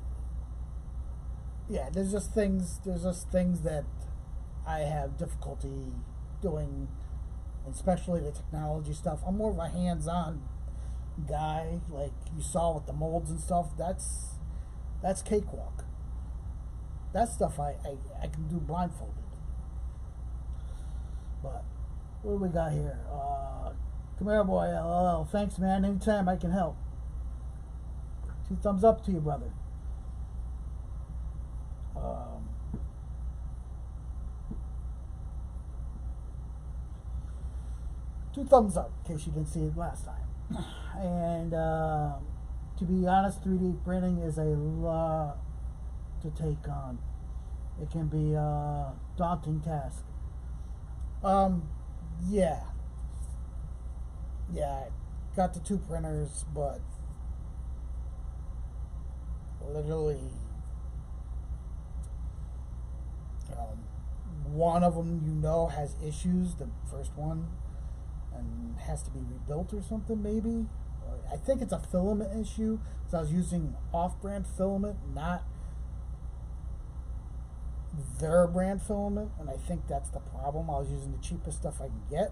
yeah, there's just things that I have difficulty doing, especially the technology stuff. I'm more of a hands-on guy, like you saw with the molds and stuff. That's cakewalk. That stuff I can do blindfolded. But what do we got here? Come here, boy. LOL. Thanks, man. Anytime I can help. 2 thumbs up to you, brother. Um, 2 thumbs up, in case you didn't see it last time. And to be honest, 3D printing is a lot to take on. It can be a daunting task. Yeah. Yeah, got the 2 printers, but literally one of them has issues, the first one, and has to be rebuilt or something maybe. I think it's a filament issue, so I was using off-brand filament, not their brand filament, and I think that's the problem. I was using the cheapest stuff I can get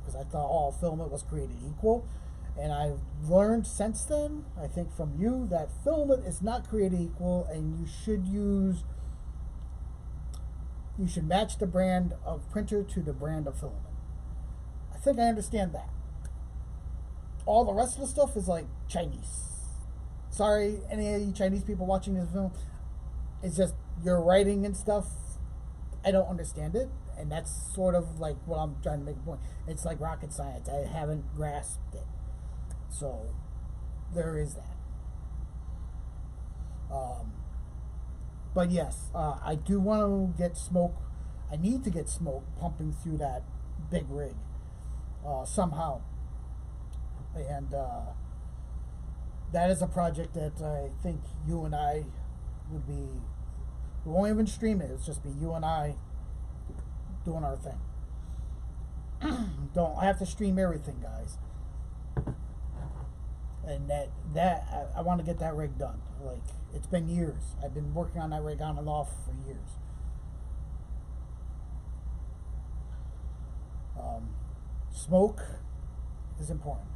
because I thought all filament was created equal, and I've learned since then, I think from you, that filament is not created equal, and you should match the brand of printer to the brand of filament. I think I understand that. All the rest of the stuff is like Chinese. Sorry, any of you Chinese people watching this film. It's just your writing and stuff. I don't understand it, and that's sort of like what I'm trying to make a point. It's like rocket science. I haven't grasped it, so there is that. But yes, I do want to get smoke. I need to get smoke pumping through that big rig somehow, and that is a project that I think you and I would be. We won't even stream it. It's just be you and I doing our thing. Don't have to stream everything, guys. And I want to get that rig done. Like, it's been years. I've been working on that rig on and off for years. Smoke is important.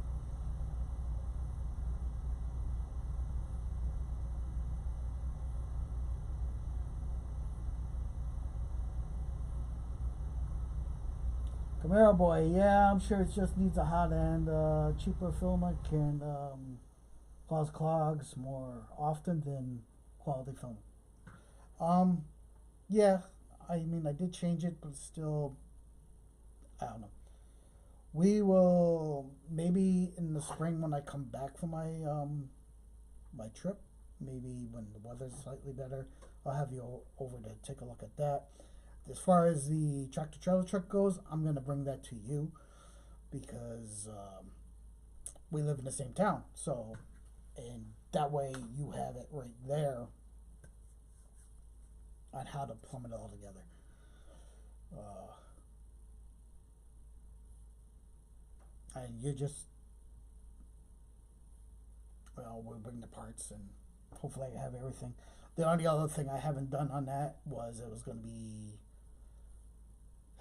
Camaro boy, yeah, I'm sure it just needs a hot end. Cheaper filament can cause clogs more often than quality filament. Um, yeah, I mean, I did change it, but still, I don't know. We will maybe in the spring when I come back from my trip, maybe when the weather's slightly better, I'll have you over to take a look at that. As far as the tractor trailer truck goes, I'm gonna bring that to you because we live in the same town. So, and that way you have it right there on how to plumb it all together. Uh, and you just, well, we'll bring the parts and hopefully I have everything. The only other thing I haven't done on that was it was going to be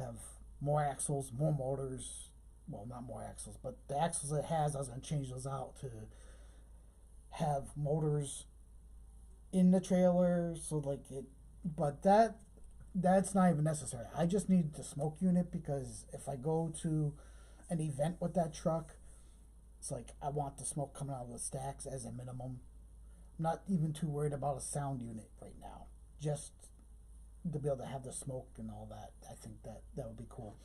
have more axles, more motors. Well, not more axles, but the axles it has, I was going to change those out to have motors in the trailer. So like it, but that's not even necessary. I just need the smoke unit because if I go to an event with that truck, it's like I want the smoke coming out of the stacks as a minimum. I'm not even too worried about a sound unit right now. Just to be able to have the smoke and all that, I think that would be cool.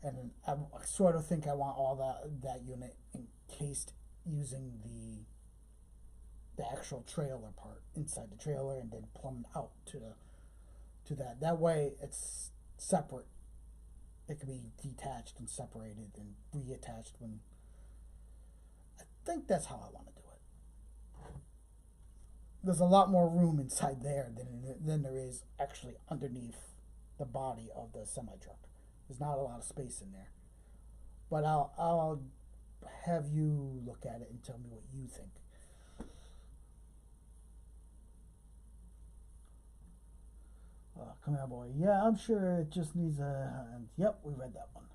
And I sort of think I want all that unit encased using the actual trailer part inside the trailer and then plumbed out to that. That way it's separate. It can be detached and separated and reattached when. I think that's how I want to do it. There's a lot more room inside there than there is actually underneath the body of the semi-truck. There's not a lot of space in there. But I'll have you look at it and tell me what you think. Come here, boy. Yeah, I'm sure it just needs a... Yep, we read that one.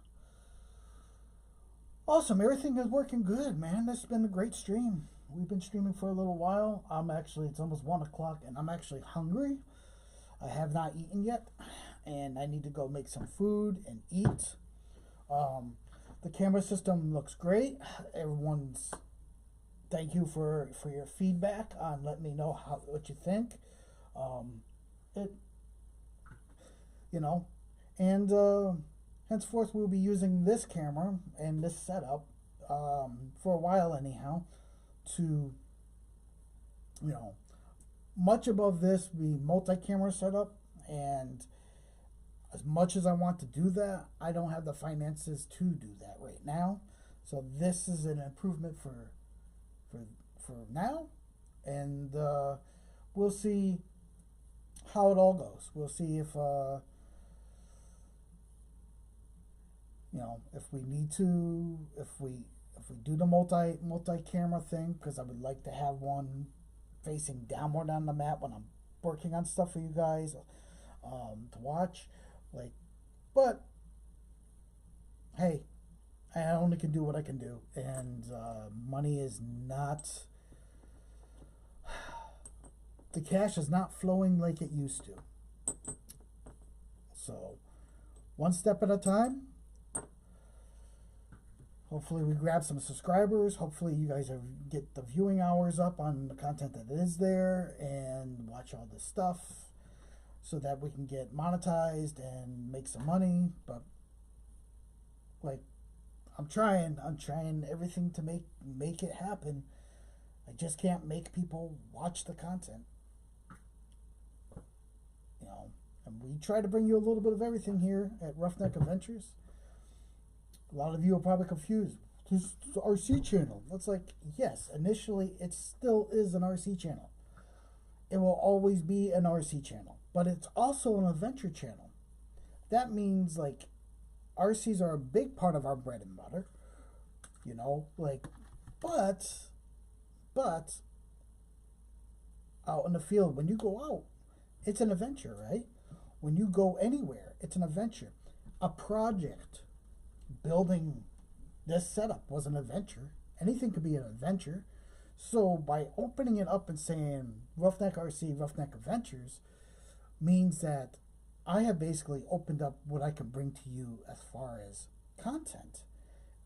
Awesome. Everything is working good, man. This has been a great stream. We've been streaming for a little while. It's almost 1 o'clock, and I'm actually hungry. I have not eaten yet, and I need to go make some food and eat. The camera system looks great. Thank you for your feedback on letting me know what you think. Henceforth we'll be using this camera and this setup for a while anyhow to, much above this be multi-camera setup, and as much as I want to do that, I don't have the finances to do that right now. So this is an improvement for now, and we'll see how it all goes. We'll see if if we need to, if we do the multi-camera thing, because I would like to have one facing downward on the map when I'm working on stuff for you guys to watch. But hey, I only can do what I can do, and money is not, the cash is not flowing like it used to. So one step at a time. Hopefully we grab some subscribers. Hopefully you guys get the viewing hours up on the content that is there and watch all this stuff so that we can get monetized and make some money. But I'm trying everything to make it happen. I just can't make people watch the content. And we try to bring you a little bit of everything here at Roughneck Adventures. A lot of you are probably confused. This is the RC channel. It's yes, initially it still is an RC channel. It will always be an RC channel, but it's also an adventure channel. That means RCs are a big part of our bread and butter, but out in the field, when you go out, it's an adventure, right? When you go anywhere, it's an adventure. A project, building this setup was an adventure. Anything could be an adventure. So by opening it up and saying Roughneck RC, Roughneck Adventures, means that I have basically opened up what I could bring to you as far as content.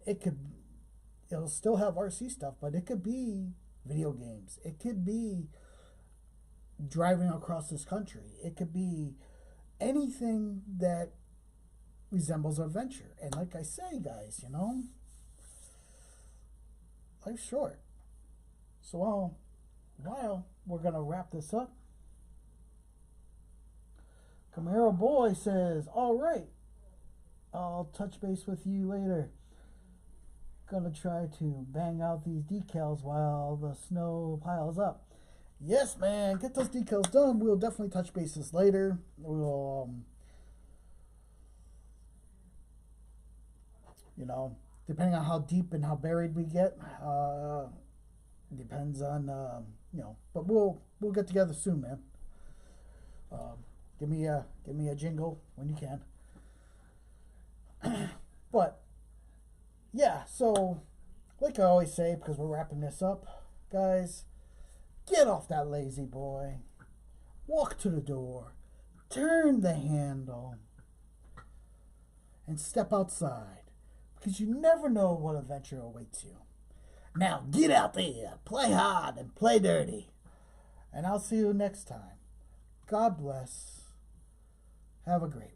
It'll still have RC stuff, but it could be video games. It could be driving across this country. It could be anything that resembles adventure. And like I say, guys, life's short. So while we're going to wrap this up, Camaro Boy says, all right, I'll touch base with you later. Gonna try to bang out these decals while the snow piles up. Yes, man, get those decals done. We'll definitely touch bases later. We'll, depending on how deep and how buried we get, depends on, but we'll get together soon, man. Give me a jingle when you can. But yeah, so like I always say, because we're wrapping this up, guys, get off that lazy boy, walk to the door, turn the handle, and step outside, because you never know what adventure awaits you. Now get out there, play hard and play dirty, and I'll see you next time. God bless. Have a great one.